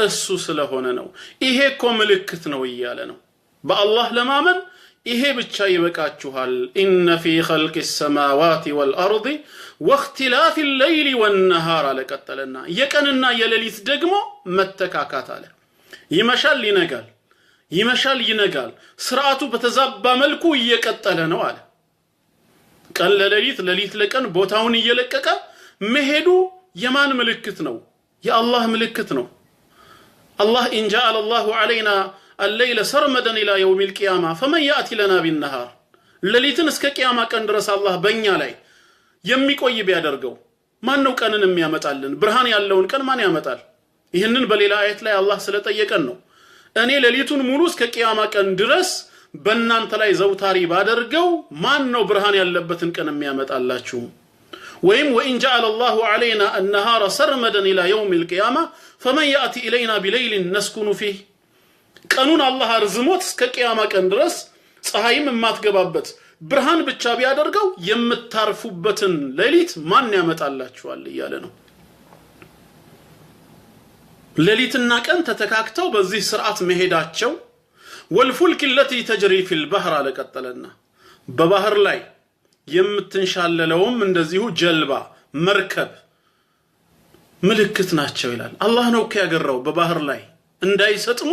እሱ ስለሆነ ነው ይሄ እኮ ምልክት ነው ይያለ ነው በአላህ ለማመን ይሄ ብቻ ይበቃችኋል ኢነ ፊ ኸልቂ السماوات والارض واختلاف الليل والنهار ለቀጠለና የቀንና የሌሊት ደግሞ መተካካት አለ ይመሻል ይነጋል ስርዓቱ በተዛባ መልኩ እየቀጠለ ነው አለ ቀን ለሌሊት ሌሊት ለቀን ቦታውን እየለቀቀ መሄዱ የማን ምልክት ነው የአላህ ምልክት ነው الله إن جعل الله علينا الليل سرمدا إلى يوم القيامة فمن يأتي لنا بالنهار لليتن اسك قيامة كان درس الله بنيا لاي يميقوي بيادرغو ማነው ቀንን የሚያመጣልን ብርሃን ያለውን ቀን ማን ያመጣል ይሄንን በሌላ አየት ላይ አላህ ስለጠየቀን ነው እኔ ለሊቱን ሙሉ እስከ ቂያማ ቀን ድረስ በእናንተ ላይ ዘውታሪ ባደርገው ማን ነው ብርሃን ያለበትን ቀን የሚያመጣላችሁ ወይም وإن جعل الله علينا النهار سرمدا إلى يوم القيامة فمن يأتي إلينا بليل نسكن فيه ቀኑን አላህ አርዝሞት እስከ ቂያማ ቀን ድረስ ፀሐይም የማትገባበት ብርሃን ብቻ ቢያደርገው የምታርፉበትን ሌሊት ማን ያመጣላችኋል ይያለ ነው ሌሊትና ቀን ተተካክተው በዚህ ስርዓት መሄዳቸው والفلك التي تجري في البحر ለቀጠለና በባህር ላይ የምትንሻለለውም እንደዚሁ ጀልባ መርከብ ምልክት ናቸው ይላል አላህ ነው ከያገራው በባህር ላይ እንዳይሰጥሙ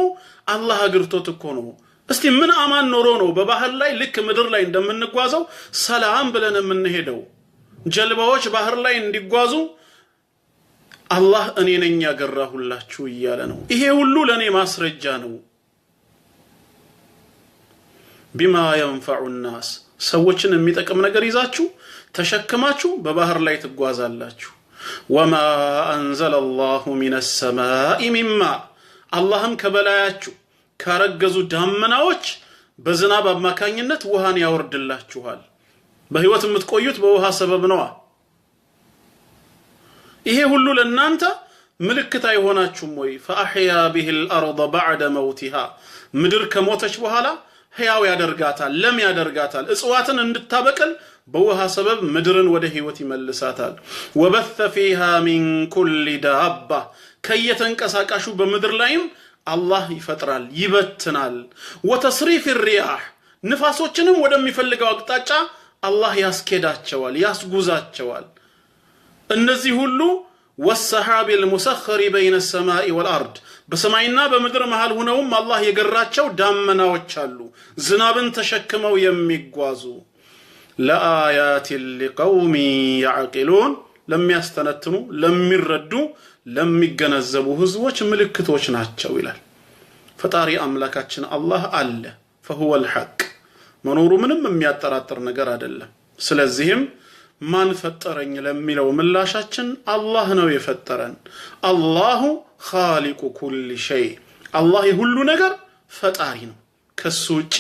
አላህ አግርቶት እኮ ነው እስቲ ምን አማን ኖሮ ነው በባህር ላይ ልክ ምድር ላይ እንደምንጓዘው ሰላም ብለን የምንሄደው ጀልባዎች ባህር ላይ እንዲጓዙ አላህ እኔ ነኝ ያገራሁላችሁ ይያለ ነው ይሄ ሁሉ ለኔ ማስረጃ ነው بما ينفع الناس ሰዎችን የሚጠቅም ነገር ይዛችሁ ተሸክማችሁ በባህር ላይ ትጓዛላችሁ وما انزل الله من السماء مما اللهم ከበላያችሁ ካረገዙ ዳመናዎች በዝናብ አማካኝነት ውሃን ያወርድላችኋል በህይወት የምትቆዩት በውሃ ሰበብ ነው ይሄ ሁሉ ለእናንተ ምልክት አይሆናችሁም ወይ فاحيا به الارض بعد موتها ምድር ከሞተች በኋላ ህያው ያደርጋታል ለም ያደርጋታል እጽዋትን እንድታበቅል በውሃ ሰበብ ምድርን ወደ ህይወት ይመልሳታል وبث فيها من كل دابة ከየተንቀሳቃሹ በምድር ላይም አላህ ይፈጥራል ይበትናል وتصريف الرياح ንፋሶችንም ወደሚፈልገው አቅጣጫ አላህ ያስኬዳቸዋል ያስጉዛቸዋል እነዚህ ሁሉ والسحاب المسخر بين السماء والارض በሰማይና በምድር መሃል ሆነውም አላህ የገራቸው ዳመናዎች አሉ ዝናብን ተሸክመው የሚጓዙ ለአያት لقوم يعقلون ለሚያስተነትኑ ለሚረዱ ለሚገነዘቡ ህዝቦች ምልክቶች ናቸው ይላል ፈጣሪ አምላካችን አላህ አለ فهو الحق መኖሩ ምንም የሚያጠራጥር ነገር አይደለም ስለዚህም ማን ፈጠረኝ ለሚለው ምላሻችን አላህ ነው የፈጠረን አላሁ خالق كل شيء አላህ የሁሉ ነገር ፈጣሪ ነው ከሱ ውጪ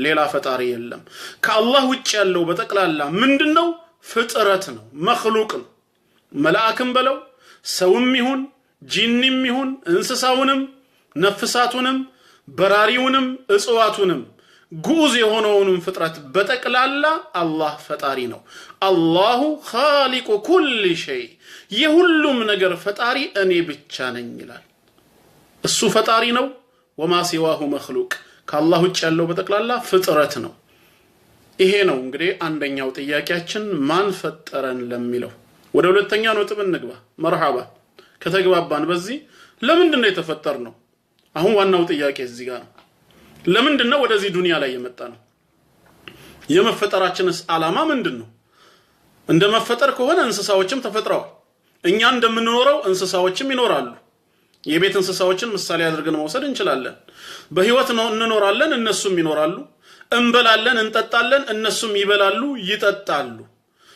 ሌላ ፈጣሪ የለም ከአላህ ውጪ ያለው በተቀላላ ምንድነው ፍጥረት ነው መخلوቅ ነው መላእክም በለው ሰውም ይሁን ጂንም ይሁን እንስሳውንም ነፍሳቱንም በራሪውንም እጽዋቱንም ጉዝ የሆነውንም ፍጥረት በጠቅላላ አላህ ፈጣሪ ነው። አላሁ ኻሊቁ ኩሊ ሸይ የሁሉም ነገር ፈጣሪ እኔ ብቻ ነኝ ይላል። እሱ ፈጣሪ ነው። ወማ ሲዋሁ መኽሉቅ ከአላህ ውጭ ያለው በጠቅላላ ፍጥረት ነው። ይሄ ነው እንግዲህ አንደኛው ጥያቄያችን ማን ፈጠረን ለሚለው። ወደ ሁለተኛው ነጥብ እንግባ። መርሐባ ከተግባባን በዚህ ለምንድነው የተፈጠርነው? አሁን ዋናው ጥያቄ እዚህ ጋር ነው። ለምንድነው ወደዚህ ዱንያ ላይ የመጣ ነው? የመፈጠራችንስ ዓላማ ምንድነው? እንደመፈጠር ከሆነ እንስሳዎችም ተፈጥረዋል። እኛ እንደምንኖረው እንስሳዎችም ይኖራሉ። የቤት እንስሳዎችን ምሳሌ አድርገን መውሰድ እንችላለን። በህይወት ነው እንኖራለን፣ እነሱም ይኖራሉ። እንበላለን፣ እንጠጣለን፣ እነሱም ይበላሉ፣ ይጠጣሉ።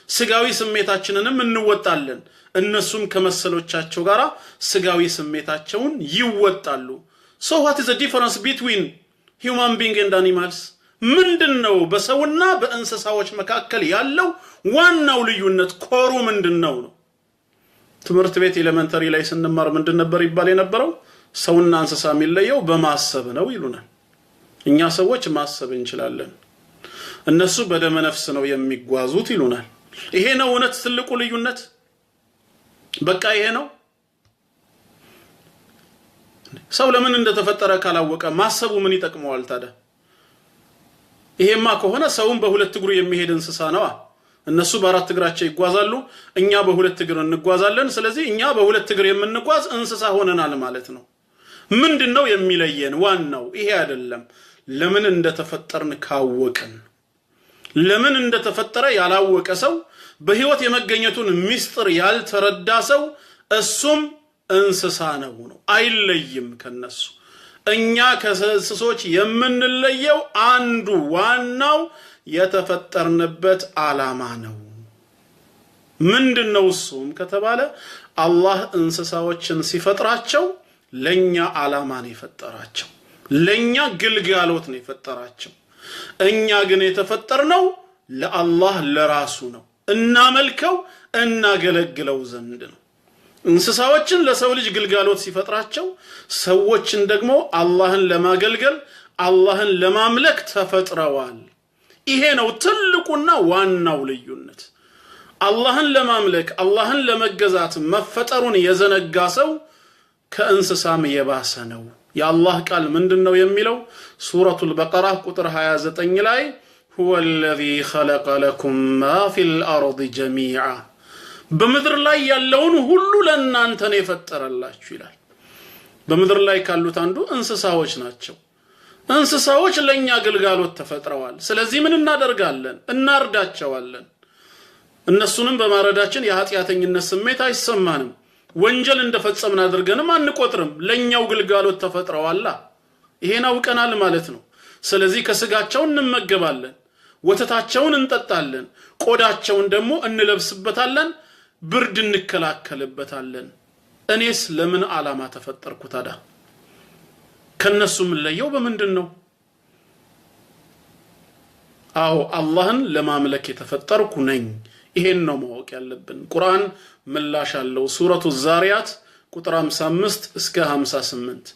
ስጋዊ ስሜታችንንም እንወጣለን፣ እነሱም ከመሰሎቻቸው ጋር ስጋዊ ስሜታቸውን ይወጣሉ። So what is the difference between human being and animals? ምንድነው በሰውና በእንስሳዎች መካከል ያለው ዋናው ልዩነት? ኮሩ ምንድነው ነው? ትምህርት ቤት ኤሌመንተሪ ላይ ስንማር ምንድን ነበር ይባል የነበረው? ሰውና እንስሳ የሚለየው በማሰብ ነው ይሉናል። እኛ ሰዎች ማሰብ እንችላለን፣ እነሱ በደመ ነፍስ ነው የሚጓዙት ይሉናል። ይሄ ነው እውነት ትልቁ ልዩነት። በቃ ይሄ ነው። ሰው ለምን እንደተፈጠረ ካላወቀ ማሰቡ ምን ይጠቅመዋል ታዲያ? ይሄማ ከሆነ ሰውም በሁለት እግሩ የሚሄድ እንስሳ ነው። እነሱ በአራት እግራቸው ይጓዛሉ፣ እኛ በሁለት እግር እንጓዛለን። ስለዚህ እኛ በሁለት እግር የምንጓዝ እንስሳ ሆነናል ማለት ነው። ምንድነው የሚለየን? ዋናው ይሄ አይደለም። ለምን እንደተፈጠርን ካወቀን። ለምን እንደተፈጠረ ያላወቀ ሰው፣ በህይወት የመገኘቱን ሚስጥር ያልተረዳ ሰው እሱም እንስሳ ነው። አይለይም ከነሱ። እኛ ከእንስሶች የምንለየው አንዱ ዋናው የተፈጠርንበት ዓላማ ነው። ምንድነው እሱም ከተባለ አላህ እንስሳዎችን ሲፈጥራቸው ለኛ ዓላማ ነው የፈጠራቸው፣ ለኛ ግልጋሎት ነው የፈጠራቸው። እኛ ግን የተፈጠርነው ለአላህ ለራሱ ነው፣ እናመልከው እናገለግለው ዘንድ ነው። እንስሳዎችን ለሰው ልጅ ግልጋሎት ሲፈጥራቸው፣ ሰዎችን ደግሞ አላህን ለማገልገል አላህን ለማምለክ ተፈጥረዋል። ይሄ ነው ትልቁና ዋናው ልዩነት። አላህን ለማምለክ አላህን ለመገዛት መፈጠሩን የዘነጋ ሰው ከእንስሳም የባሰ ነው። የአላህ ቃል ምንድነው የሚለው? ሱረቱል በቀራ ቁጥር 29 ላይ هو الذي خلق لكم ما في الأرض جميعا በምድር ላይ ያለውን ሁሉ ለእናንተ ነው የፈጠረላችሁ ይላል። በምድር ላይ ካሉት አንዱ እንስሳዎች ናቸው። እንስሳዎች ለኛ ግልጋሎት ተፈጥረዋል። ስለዚህ ምን እናደርጋለን? እናርዳቸዋለን። እነሱንም በማረዳችን የኃጢአተኝነት ስሜት አይሰማንም። ወንጀል እንደፈጸምን አድርገንም አንቆጥርም። ለኛው ግልጋሎት ተፈጥረዋል። ይሄን አውቀናል ማለት ነው። ስለዚህ ከስጋቸው እንመገባለን፣ ወተታቸውን እንጠጣለን፣ ቆዳቸውን ደግሞ እንለብስበታለን፣ ብርድ እንከላከልበታለን። እኔስ ለምን ዓላማ ተፈጠርኩ ታዲያ? ከነሱ ለየው በምንድነው? አዎ አላህን ለማምለክ የተፈጠርኩ ነኝ። ይሄን ነው ማወቅ ያለብን። ቁርአን ምላሽ አለው። ሱረቱ ዛሪያት ቁጥር 55 እስከ 58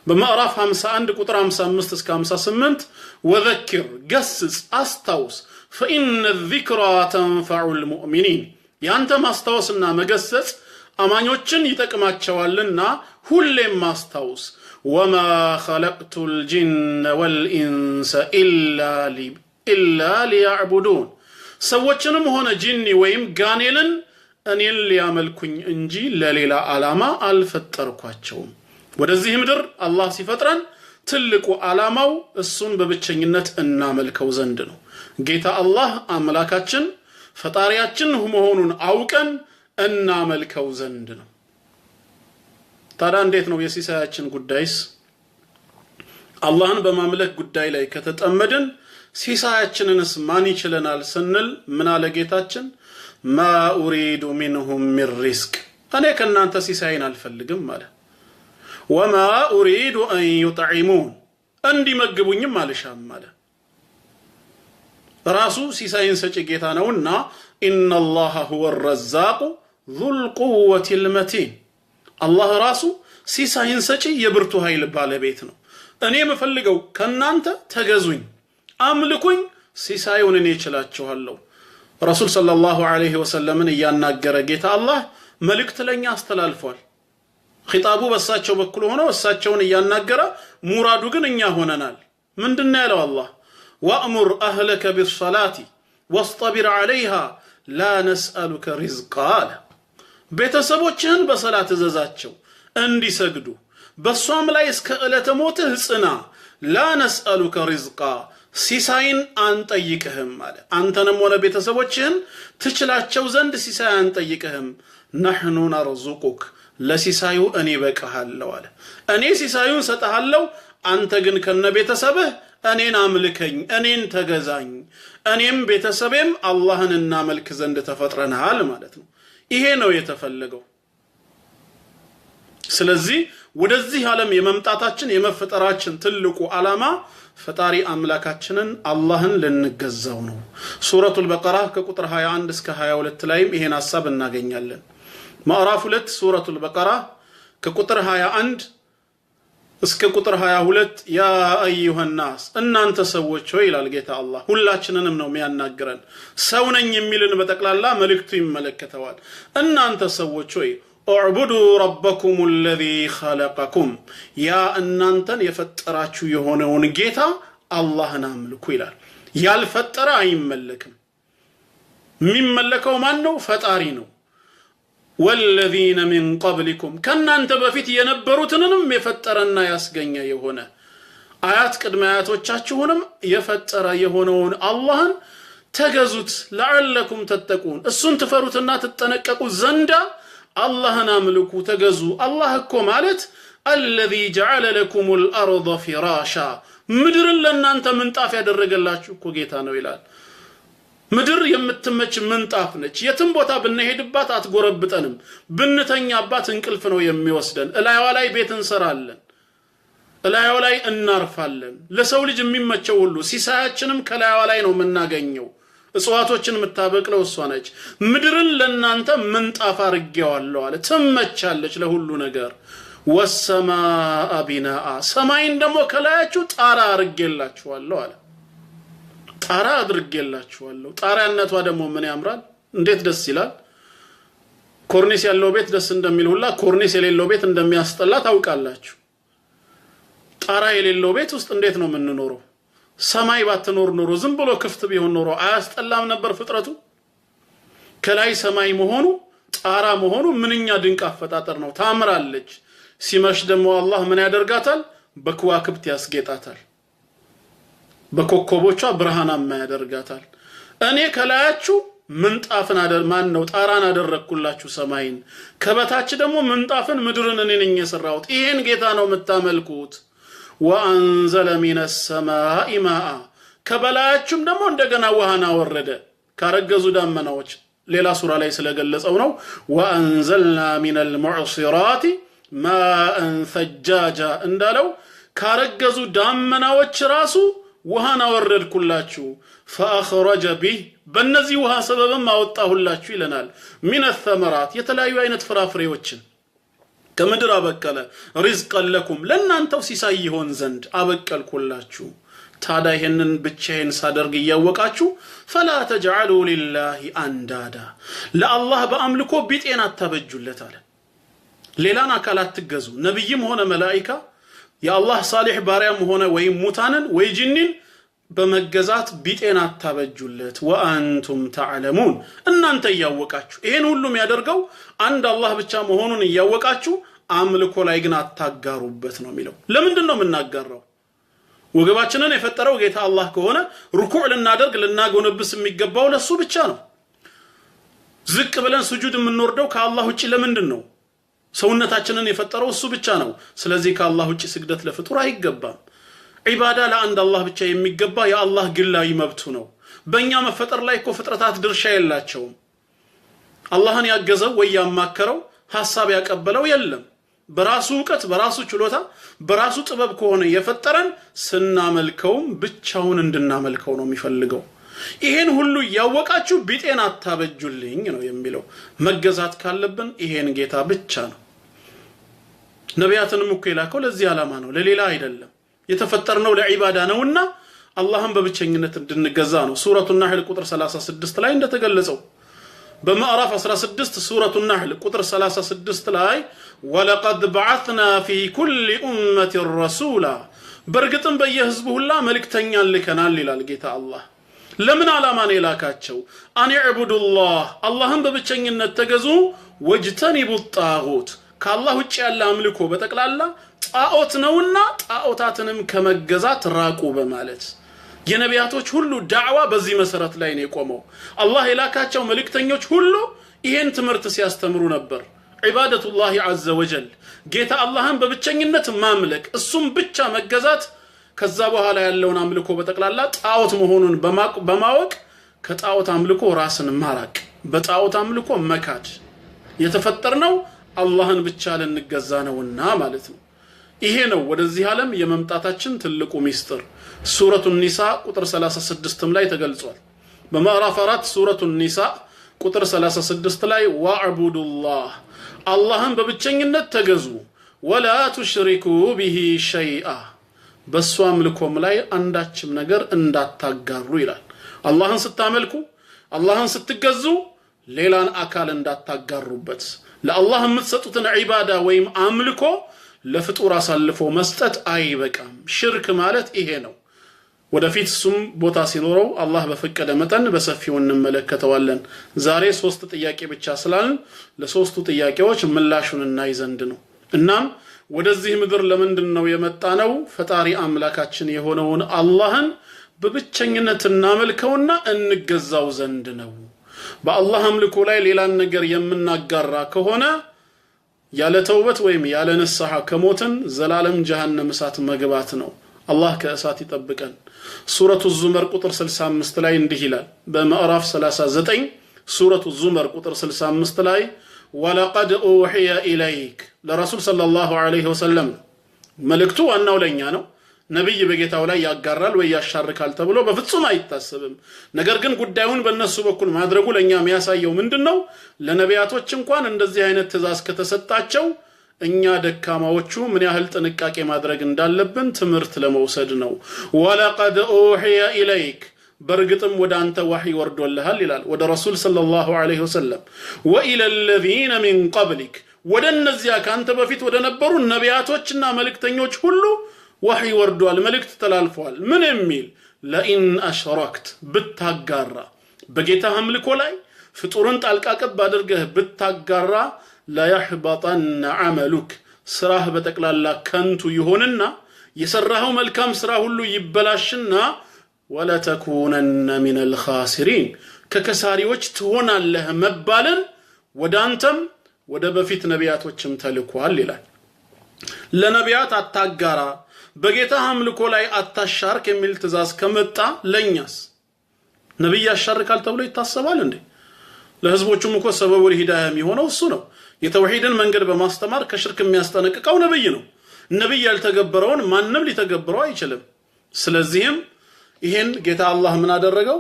በማዕራፍ 51 ቁጥር 55 እስከ 58 ወذكر ገስጽ አስታውስ فإن الذكرى تنفع المؤمنين ያንተ ማስታወስና መገሰጽ አማኞችን ይጠቅማቸዋልና ሁሌም ማስታውስ وما خلقت الجن والإنس إلا ليعبدون ሰዎችንም ሆነ ጂኒ ወይም ጋኔልን እኔን ሊያመልኩኝ እንጂ ለሌላ ዓላማ አልፈጠርኳቸውም። ወደዚህ ምድር አላህ ሲፈጥረን ትልቁ ዓላማው እሱን በብቸኝነት እናመልከው ዘንድ ነው። ጌታ አላህ አምላካችን ፈጣሪያችን መሆኑን አውቀን እናመልከው ዘንድ ነው። ታዲያ እንዴት ነው የሲሳያችን ጉዳይስ? አላህን በማምለክ ጉዳይ ላይ ከተጠመድን ሲሳያችንንስ ማን ይችለናል ስንል ምን አለ ጌታችን? ማ ኡሪዱ ሚንሁም ሚን ሪዝቅ እኔ ከናንተ ሲሳይን አልፈልግም ማለት ወማ ኡሪዱ አን ይطعሙን እንዲመግቡኝም አልሻም ማለት ራሱ ሲሳይን ሰጪ ጌታ ነውና ኢነላህ ሁወ الرزاق ذو القوة المتين አላህ ራሱ ሲሳይን ሰጪ የብርቱ ኃይል ባለቤት ነው። እኔ የምፈልገው ከናንተ ተገዙኝ፣ አምልኩኝ ሲሳዩን እኔ እችላችኋለሁ ረሱል ሰለላሁ ዐለይሂ ወሰለምን ያናገረ ጌታ አላህ መልእክት ለኛ አስተላልፏል ኺጣቡ በሳቸው በኩል ሆኖ እሳቸውን ያናገረ ሙራዱ ግን እኛ ሆነናል ምንድነው ያለው አላህ ወአሙር አህለከ ቢሰላቲ ወስጠቢር ዐለይሃ ላ ነስአሉከ ሪዝቃ ቤተሰቦችህን በሰላት እዘዛቸው እንዲሰግዱ በሷም ላይ እስከ ዕለተ ሞትህ ጽና ላ ነስአሉከ ሪዝቃ ሲሳይን አንጠይቅህም ማለት አንተንም ሆነ ቤተሰቦችህን ትችላቸው ዘንድ ሲሳይ አንጠይቅህም ነህኑ ነርዙቁክ ለሲሳዩ እኔ በቃሃለሁ አለ እኔ ሲሳዩን ሰጣሃለሁ አንተ ግን ከነቤተሰብህ እኔን አምልከኝ እኔን ተገዛኝ እኔም ቤተሰቤም አላህን እናመልክ ዘንድ ተፈጥረናል ማለት ነው ይሄ ነው የተፈለገው ስለዚህ ወደዚህ ዓለም የመምጣታችን የመፈጠራችን ትልቁ ዓላማ ፈጣሪ አምላካችንን አላህን ልንገዛው ነው ሱረቱል በቀራ ከቁጥር 21 እስከ 22 ላይም ይሄን ሐሳብ እናገኛለን ማዕራፍ 2 ሱረቱል በቀራ ከቁጥር 21 እስከ ቁጥር 22 ያ አዩሃን ናስ እናንተ ሰዎች ሆይ ይላል ጌታ አላህ ሁላችንንም ነው የሚያናግረን ሰው ነኝ የሚልን በጠቅላላ መልእክቱ ይመለከተዋል እናንተ ሰዎች ሆይ اعبدوا ربكم الذي خلقكم يا እናንተን የፈጠራችሁ የሆነውን ጌታ አላህን አምልኩ ይላል ያልፈጠረ አይመለክም የሚመለከው ማን ነው ፈጣሪ ነው والذين من قبلكم ከናንተ በፊት የነበሩትንም የፈጠረና ያስገኘ የሆነ አያት ቅድመ አያቶቻችሁንም የፈጠረ የሆነውን አላህን ተገዙት لعلكم تتقون እሱን ትፈሩትና ትጠነቀቁ ዘንዳ اللهن أملكو تجزو الله اكو مالت الذي جعل لكم الأرض فراشا مدر لنا أنت منطاف يدرق الله شكو جيتانو إلال مدر يمتمج منطاف نج يتم بوتا بنهيد بات أتقرب بتنم بنتنيا بات انكلفنو يمي وسدن الا يولاي بيت انسرالن الا يولاي النار فالن لسولي جميم ما تشولو سيساياتشنم كلا يولاي نو مننا غنيو እሷቶችን መታበቅለው እሷ ነች ምድርን ለናንተ ምንጣፍ አርጌዋለሁ አለ ተመቻለች ለሁሉ ነገር ወሰማአ ቢናአ ሰማይን ደሞ ከላያችሁ ጣራ አርጌላችኋለሁ አለ ጣራ አድርጌላችኋለሁ ጣራነቷ ደሞ ምን ያምራል እንዴት ደስ ይላል ኮርኒስ ያለው ቤት ደስ እንደሚል ሁላ ኮርኒስ የሌለው ቤት እንደሚያስጠላ ታውቃላችሁ ጣራ የሌለው ቤት ውስጥ እንዴት ነው የምንኖረው ሰማይ ባትኖር ኖሮ ዝም ብሎ ክፍት ቢሆን ኖሮ አያስጠላም ነበር ፍጥረቱ ከላይ ሰማይ መሆኑ ጣራ መሆኑ ምንኛ ድንቅ አፈጣጠር ነው ታምራለች ሲመሽ ደሞ አላህ ምን ያደርጋታል በከዋክብት ያስጌጣታል በኮከቦቿ ብርሃናማ ያደርጋታል እኔ ከላያችሁ ምንጣፍን ማን ነው ጣራን አደረኩላችሁ ሰማይን ከበታች ደሞ ምንጣፍን ምድርን እኔ ነኝ የሰራሁት ይሄን ጌታ ነው የምታመልኩት وأنزل من السماء ماء كبلاچم دمو እንደገና ውሃና ወረደ ካረገዙ ዳመናዎች ሌላ ሱራ ላይ ስለገለጸው ነው وأنزلنا من المعصرات ماء ثجاجا እንዳለው ካረገዙ ዳመናዎች ራሱ ውሃና ወረድኩላችሁ فأخرج به በእነዚህ ውሃ ሰበብም አወጣሁላችሁ ይለናል من الثمرات የተለያዩ አይነት ፍራፍሬዎችን ከምድር አበቀለ ሪዝቀን ለኩም ለናንተው ሲሳይ ይሆን ዘንድ አበቀልኩላችሁ ታዲያ ይሄንን ብቻዬን ሳደርግ ያወቃችሁ فلا تجعلوا لله اندادا ለአላህ በአምልኮ ቢጤን አታበጁለት አለ ሌላን አካላት ትገዙ ነብይም ሆነ መላእክት የአላህ ሳሊህ ባሪያም ሆነ ወይ ሙታንን ወይ ጂኒን በመገዛት ቢጤን አታበጁለት ወአንቱም ተዓለሙን እናንተ ያወቃችሁ ይሄን ሁሉም ያደርገው አንድ አላህ ብቻ መሆኑን ያወቃችሁ አምልኮ ላይ ግን አታጋሩበት ነው የሚለው ለምንድን ነው የምናጋራው ወገባችንን የፈጠረው ጌታ አላህ ከሆነ ሩኩዕ ልናደርግ ልናጎነብስ የሚገባው ለሱ ብቻ ነው ዝቅ ብለን ስጁድ የምንወርደው ከአላህ ውጪ ለምንድን ነው ሰውነታችንን የፈጠረው እሱ ብቻ ነው ስለዚህ ከአላህ ውጪ ስግደት ለፍጡር አይገባም ዒባዳ ለአንድ አላህ ብቻ የሚገባ የአላህ ግላዊ መብቱ ነው በእኛ መፈጠር ላይ እኮ ፍጥረታት ድርሻ የላቸውም አላህን ያገዘው ወይ ያማከረው ሐሳብ ያቀበለው የለም በራሱ ዕውቀት በራሱ ችሎታ በራሱ ጥበብ ከሆነ የፈጠረን ስናመልከውም ብቻውን እንድናመልከው ነው የሚፈልገው ይሄን ሁሉ ያወቃችሁ ቢጤን አታበጁልኝ ነው የሚለው መገዛት ካለብን ይሄን ጌታ ብቻ ነው ነቢያትንም እኮ የላከው ለዚህ ዓላማ ነው ለሌላ አይደለም የተፈጠርነው ለዒባዳ ነውና አላህን በብቸኝነት እንድንገዛ ነው። ሱረቱ ናህል ቁጥር 36 ላይ እንደተገለጸው በምዕራፍ 16 ሱረቱ ናህል ቁጥር 36 ላይ ወለቀድ በዐትና ፊ ኩሊ ኡመቲን ረሱላ በርግጥም በየህዝቡ ሁላ መልእክተኛን ልከናል ይላል ጌታ አላህ። ለምን ዓላማ ነው የላካቸው? አን ዕቡዱላህ አላህን በብቸኝነት ተገዙ፣ ወጅተኒቡ ጣጉት ከአላህ ውጭ ያለ አምልኮ በጠቅላላ ጣዖት ነውና ጣዖታትንም ከመገዛት ራቁ በማለት የነቢያቶች ሁሉ ዳዕዋ በዚህ መሰረት ላይ ነው የቆመው። አላህ የላካቸው መልእክተኞች ሁሉ ይሄን ትምህርት ሲያስተምሩ ነበር። ዒባደቱላሂ ዐዘ ወጀል ጌታ አላህን በብቸኝነት ማምለክ፣ እሱም ብቻ መገዛት፣ ከዛ በኋላ ያለውን አምልኮ በጠቅላላ ጣዖት መሆኑን በማወቅ ከጣዖት አምልኮ ራስን ማራቅ፣ በጣዖት አምልኮ መካድ። የተፈጠርነው አላህን ብቻ ልንገዛ ነውና ማለት ነው። ይሄ ነው ወደዚህ ዓለም የመምጣታችን ትልቁ ሚስጥር። ሱረቱ ኒሳ ቁጥር 36 ላይ ተገልጿል። በምዕራፍ 4 ሱረቱ ኒሳ ቁጥር 36 ላይ ወዕቡዱላህ አላህን በብቸኝነት ተገዙ፣ ወላ ቱሽሪኩ ቢሂ ሸይአ በሱ አምልኮም ላይ አንዳችም ነገር እንዳታጋሩ ይላል። አላህን ስታመልኩ፣ አላህን ስትገዙ ሌላን አካል እንዳታጋሩበት። ለአላህ የምትሰጡትን ዒባዳ ወይም አምልኮ ለፍጡር አሳልፎ መስጠት አይበቃም። ሽርክ ማለት ይሄ ነው። ወደፊት እሱም ቦታ ሲኖረው አላህ በፈቀደ መጠን በሰፊው እንመለከተዋለን። ዛሬ 3 ጥያቄ ብቻ ስላልን ለሶስቱ ጥያቄዎች ምላሹን እናይ ዘንድ ነው። እናም ወደዚህ ምድር ለምንድን ነው የመጣነው? ፈጣሪ አምላካችን የሆነውን አላህን በብቸኝነት እናመልከውና እንገዛው ዘንድ ነው። በአላህ አምልኮ ላይ ሌላን ነገር የምናጋራ ከሆነ ያለ ተውበት ወይም ያለ ንስሐ ከሞትን ዘላለም ጀሃነም እሳት መግባት ነው። አላህ ከእሳት ይጠብቀን። ሱረቱ ዙመር ቁጥር 65 ላይ እንዲህ ይላል። በምዕራፍ 39 ሱረቱ ዙመር ቁጥር 65 ላይ ወለቀድ ኡሕየ ኢለይክ ለረሱል ሰለላሁ ዐለይሂ ወሰለም መልእክቱ ዋናው ለኛ ነው። ነብይ በጌታው ላይ ያጋራል ወይ ያሻርካል ተብሎ በፍጹም አይታሰብም። ነገር ግን ጉዳዩን በእነሱ በኩል ማድረጉ ለኛ የሚያሳየው ምንድነው? ለነቢያቶች እንኳን እንደዚህ አይነት ትእዛዝ ከተሰጣቸው እኛ ደካማዎቹ ምን ያህል ጥንቃቄ ማድረግ እንዳለብን ትምህርት ለመውሰድ ነው። ወለቀድ ኡሕየ ኢለይክ በርግጥም ወደ አንተ ወህይ ወርዶልሃል ይላል፣ ወደ ረሱል ሰለላሁ ዐለይሂ ወሰለም። ወኢለ الذين من قبلك ወደ እነዚያ ካንተ በፊት ወደ ነበሩ ነቢያቶችና መልእክተኞች ሁሉ ወህይ ወርዷል፣ መልእክት ተላልፏል። ምን የሚል? ለኢን አሽረክት ብታጋራ፣ በጌታ አምልኮ ላይ ፍጡርን ጣልቃ ገብ አድርገህ ብታጋራ ለይሕበጠነ ዐመሉክ ስራህ በጠቅላላ ከንቱ ይሆንና የሰራኸው መልካም ስራ ሁሉ ይበላሽና ወለተኩነነ ሚነል ኻሲሪን ከከሳሪዎች ትሆናለህ መባልን ወደ አንተም ወደ በፊት ነቢያቶችም ተልኳል ይላል። ለነቢያት አታጋራ፣ በጌታ አምልኮ ላይ አታሻርክ የሚል ትእዛዝ ከመጣ ለኛስ ነብይ ያሻርካል ተብሎ ይታሰባል እንዴ? ለህዝቦቹም እኮ ሰበቡል ሂዳያ የሚሆነው እሱ ነው። የተውሂድን መንገድ በማስተማር ከሽርክ የሚያስጠነቅቀው ነብይ ነው። ነብይ ያልተገበረውን ማንም ሊተገብረው አይችልም። ስለዚህም ይሄን ጌታ አላህ ምን አደረገው?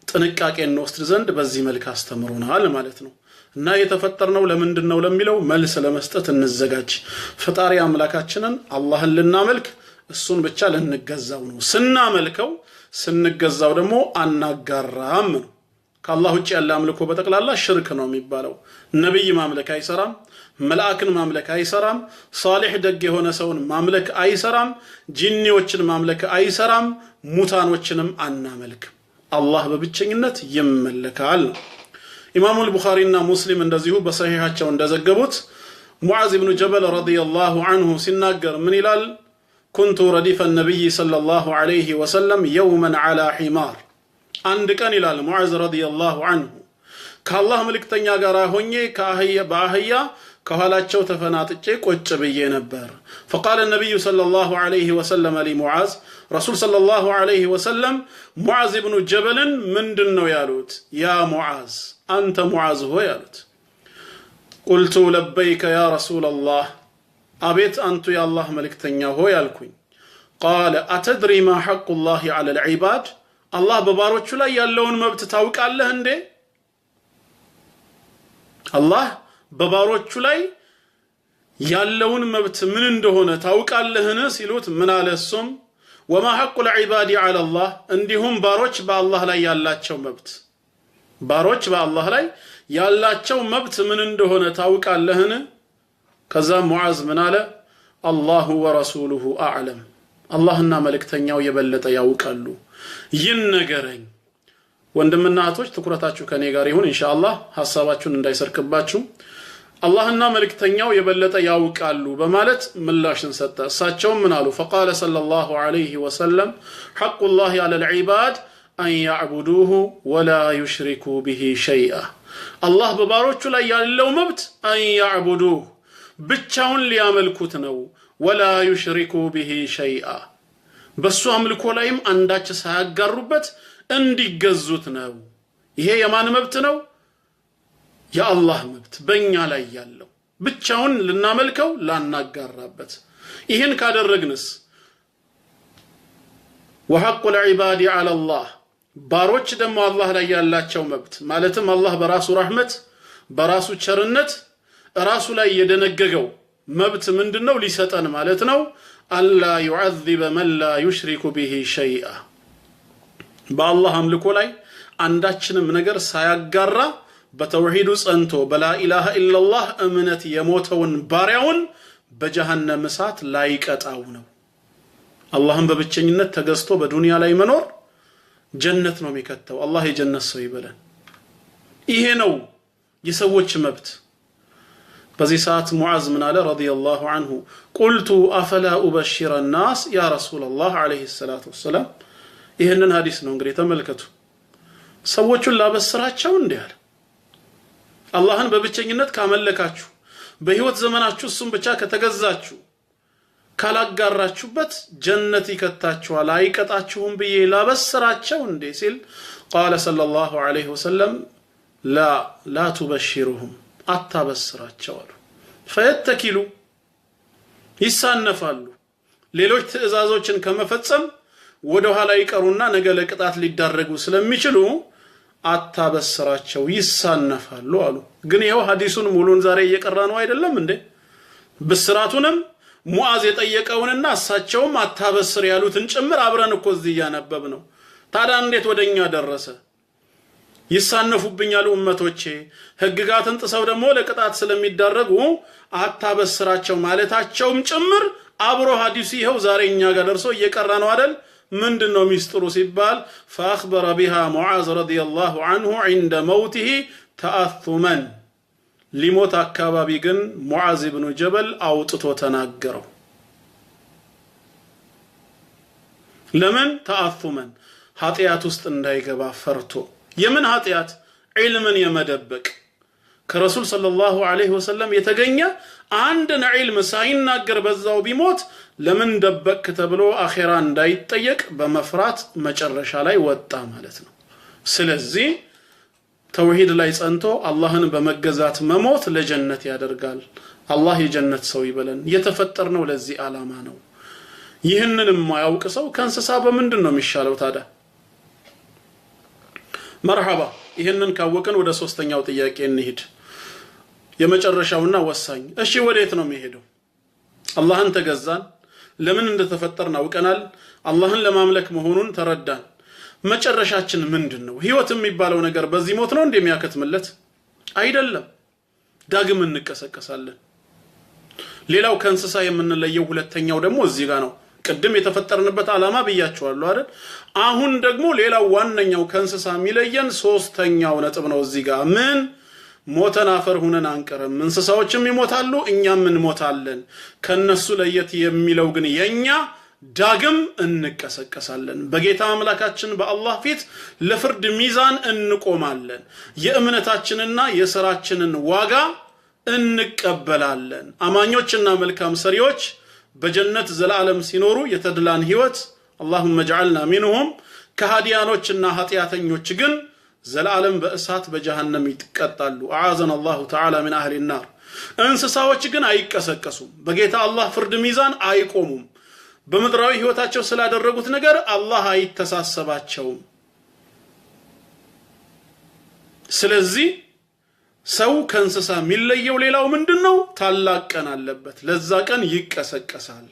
ጥንቃቄ እንወስድ ዘንድ በዚህ መልክ አስተምሮናል ማለት ነው። እና የተፈጠርነው ለምንድን ነው ለሚለው መልስ ለመስጠት እንዘጋጅ። ፈጣሪ አምላካችንን አላህን ልናመልክ፣ እሱን ብቻ ልንገዛው ነው። ስንገዛው ደግሞ አናጋራም ነው። ከአላህ ውጭ ያለ አምልኮ በጠቅላላ ሽርክ ነው የሚባለው። ነብይ ማምለክ አይሰራም፣ መልአክን ማምለክ አይሰራም፣ ሷሊህ ደግ የሆነ ሰውን ማምለክ አይሰራም፣ ጂኒዎችን ማምለክ አይሰራም፣ ሙታኖችንም አናመልክ። አላህ በብቸኝነት ይመለካል። ኢማሙ አልቡኻሪና ሙስሊም እንደዚሁ በሰሂሃቸው እንደዘገቡት ሙዓዝ ኢብኑ ጀበል ረዲየላሁ ዐንሁ ሲናገር ምን ይላል? ኩንቱ ረዲፈ ነብይ ሰለላሁ ዐለይሂ ወሰለም የውመን ዐላ ሒማር። አንድ ቀን ይላል ሙዓዝ ረዲየላሁ ዐንሁ ከአላህ መልእክተኛ ጋር ሆኜ በአህያ ከኋላቸው ተፈናጥጬ ቁጭ ብዬ ነበር። فقال النبي صلى الله عليه وسلم لمعاذ رسول صلى الله عليه وسلم معاذ بن جبل ምንድነው ያሉት? ያ ሙዓዝ አንተ ሙዓዝ ሆይ ያሉት። قلت لبيك يا رسول الله አቤት አንቱ የአላህ መልእክተኛ ሆይ አልኩኝ። قال أتدري ما حق الله على العباد አላህ በባሮቹ ላይ ያለውን መብት ታውቃለህ እንዴ? አላህ በባሮቹ ላይ ያለውን መብት ምን እንደሆነ ታውቃለህን ሲሉት ምን አለ? እሱም وما حق العباد على الله عندهم باروች በአላህ ላይ ያላቸው መብት ባሮች በአላህ ላይ ያላቸው መብት ምን እንደሆነ ታውቃለህን ከዛ ሙዓዝ ምን አለ አላሁ ወረሱሉሁ አዕለም አላህና መልእክተኛው የበለጠ ያውቃሉ ይነገረኝ ወንድምና እህቶች ትኩረታችሁ ከኔ ጋር ይሁን ኢንሻአላህ ሐሳባችሁን እንዳይሰርክባችሁ አላህና መልእክተኛው የበለጠ ያውቃሉ በማለት ምላሽን ሰጠ እሳቸው ምን አሉ فقال صلى الله عليه وسلم حق الله على العباد أن يعبدوه ولا يشركوا به شيئا الله በባሮቹ ላይ ያለው መብት أن يعبدوه ብቻውን ሊያመልኩት ነው ولا يشركوا به شيئا በሱ አምልኮ ላይም አንዳች ሳያጋሩበት እንዲገዙት ነው ይሄ የማን መብት ነው የአላህ መብት በእኛ ላይ ያለው ብቻውን ልናመልከው ላናጋራበት ይሄን ካደረግንስ وحق العباد على الله ባሮች ደግሞ አላህ ላይ ያላቸው መብት ማለትም አላህ በራሱ ረህመት በራሱ ቸርነት ራሱ ላይ የደነገገው መብት ምንድነው ሊሰጠን ማለት ነው አላ يعذب من لا يشرك به شيئا በአላህ አምልኮ ላይ አንዳችንም ነገር ሳያጋራ በተውሂዱ ጸንቶ በላ ኢላሃ ኢላላህ እምነት የሞተውን ባሪያውን በጀሃነም እሳት ላይ ቀጣው ነው አላህን በብቸኝነት ተገዝቶ በዱንያ ላይ መኖር ጀነት ነው የሚከተው አላህ የጀነት ሰው ይበለን ይሄ ነው የሰዎች መብት በዚህ ሰዓት ሙዓዝ ምን አለ ረዲየላሁ ዐንሁ ቁልቱ አፈላ ኡበሽረ الناس ያ ረሱላህ አለይሂ ሰላቱ ወሰለም ይሄንን ሐዲስ ነው እንግዲህ ተመልከቱ ሰዎችን ላበስራቸው እንዴ አለ አላህን በብቸኝነት ካመለካችሁ በህይወት ዘመናችሁ እሱን ብቻ ከተገዛችሁ ካላጋራችሁበት ጀነት ይከታችኋል አይቀጣችሁም ብዬ ላበስራቸው እንዴ ሲል قال صلى الله عليه وسلم لا تبشرهم አታበስራቸው አሉ فيتكلوا ይሳነፋሉ ሌሎች ትዕዛዞችን ከመፈጸም ወደ ኋላ ይቀሩና ነገ ለቅጣት ሊዳረጉ ስለሚችሉ አታበስራቸው ይሳነፋሉ አሉ ግን ይሄው ሐዲሱን ሙሉን ዛሬ እየቀራ ነው አይደለም እንዴ ብስራቱንም ሙዓዝ የጠየቀውንና እሳቸውም አታበስር ያሉትን ጭምር አብረን እኮ እዚህ ያነበብ ነው ታዲያ እንዴት ወደኛ ደረሰ ይሳነፉብኛል ኡመቶቼ ህግጋትን ጥሰው ደግሞ ለቅጣት ስለሚዳረጉ አታበስራቸው ማለታቸውም ጭምር አብሮ ሐዲሱ ይሄው ዛሬ እኛ ጋር ደርሶ እየቀራ ነው አይደል ምንድነው ሚስጥሩ ሲባል فاخبر بها معاذ رضي الله عنه عند موته تاثما ሊሞት አካባቢ ግን ሙዓዝ ኢብኑ ጀበል አውጥቶ ተናገረው ለምን ተአثما ኃጢያት ውስጥ እንዳይገባ ፈርቶ የምን ኃጢያት ዒልምን የመደበቅ ከረሱል ሰለላሁ ዐለይሂ ወሰለም የተገኘ አንድን ዒልም ሳይናገር በዛው ቢሞት ለምን ደበቅ ተብሎ አኺራ እንዳይጠየቅ በመፍራት መጨረሻ ላይ ወጣ ማለት ነው ስለዚህ ተውሂድ ላይ ጸንቶ አላህን በመገዛት መሞት ለጀነት ያደርጋል አላህ የጀነት ሰው ይበለን የተፈጠርነው ለዚህ ዓላማ ነው ይህንን የማያውቅ ሰው ከእንስሳ በምንድን ነው የሚሻለው ታዲያ መርሐባ ይህንን ካወቀን ወደ ሶስተኛው ጥያቄ እንሂድ የመጨረሻውና ወሳኝ እሺ ወዴት ነው የሚሄደው አላህን ተገዛን ለምን እንደተፈጠርን አውቀናል አላህን ለማምለክ መሆኑን ተረዳን መጨረሻችን ምንድነው ህይወት የሚባለው ነገር በዚህ ሞት ነው እንደሚያከትምለት አይደለም ዳግም እንቀሰቀሳለን ሌላው ከእንስሳ የምንለየው ሁለተኛው ደግሞ እዚህ ጋር ነው ቅድም የተፈጠርንበት ዓላማ ብያችኋለሁ አይደል አሁን ደግሞ ሌላው ዋነኛው ከእንስሳ የሚለየን ሶስተኛው ነጥብ ነው እዚህ ጋር ምን ሞተን አፈር ሆነን አንቀርም እንስሳዎችም ይሞታሉ እኛም እንሞታለን ከነሱ ለየት የሚለው ግን የኛ ዳግም እንቀሰቀሳለን በጌታ አምላካችን በአላህ ፊት ለፍርድ ሚዛን እንቆማለን የእምነታችንና የሥራችንን ዋጋ እንቀበላለን አማኞችና መልካም ሰሪዎች በጀነት ዘላለም ሲኖሩ የተድላን ህይወት اللهم اجعلنا منهم ከሃዲያኖችና ኃጢያተኞች ግን ዘላለም በእሳት በጀሃነም ይተቀጣሉ አዓዘና الله تعالى من اهل النار እንስሳዎች ግን አይቀሰቀሱም በጌታ አላህ ፍርድ ሚዛን አይቆሙም በመድራዊ ህይወታቸው ስላደረጉት ነገር አላህ አይተሳሰባቸውም ስለዚህ ሰው ከእንስሳ የሚለየው ሌላው ምንድነው ታላቅ ቀን አለበት ለዛ ቀን ይቀሰቀሳል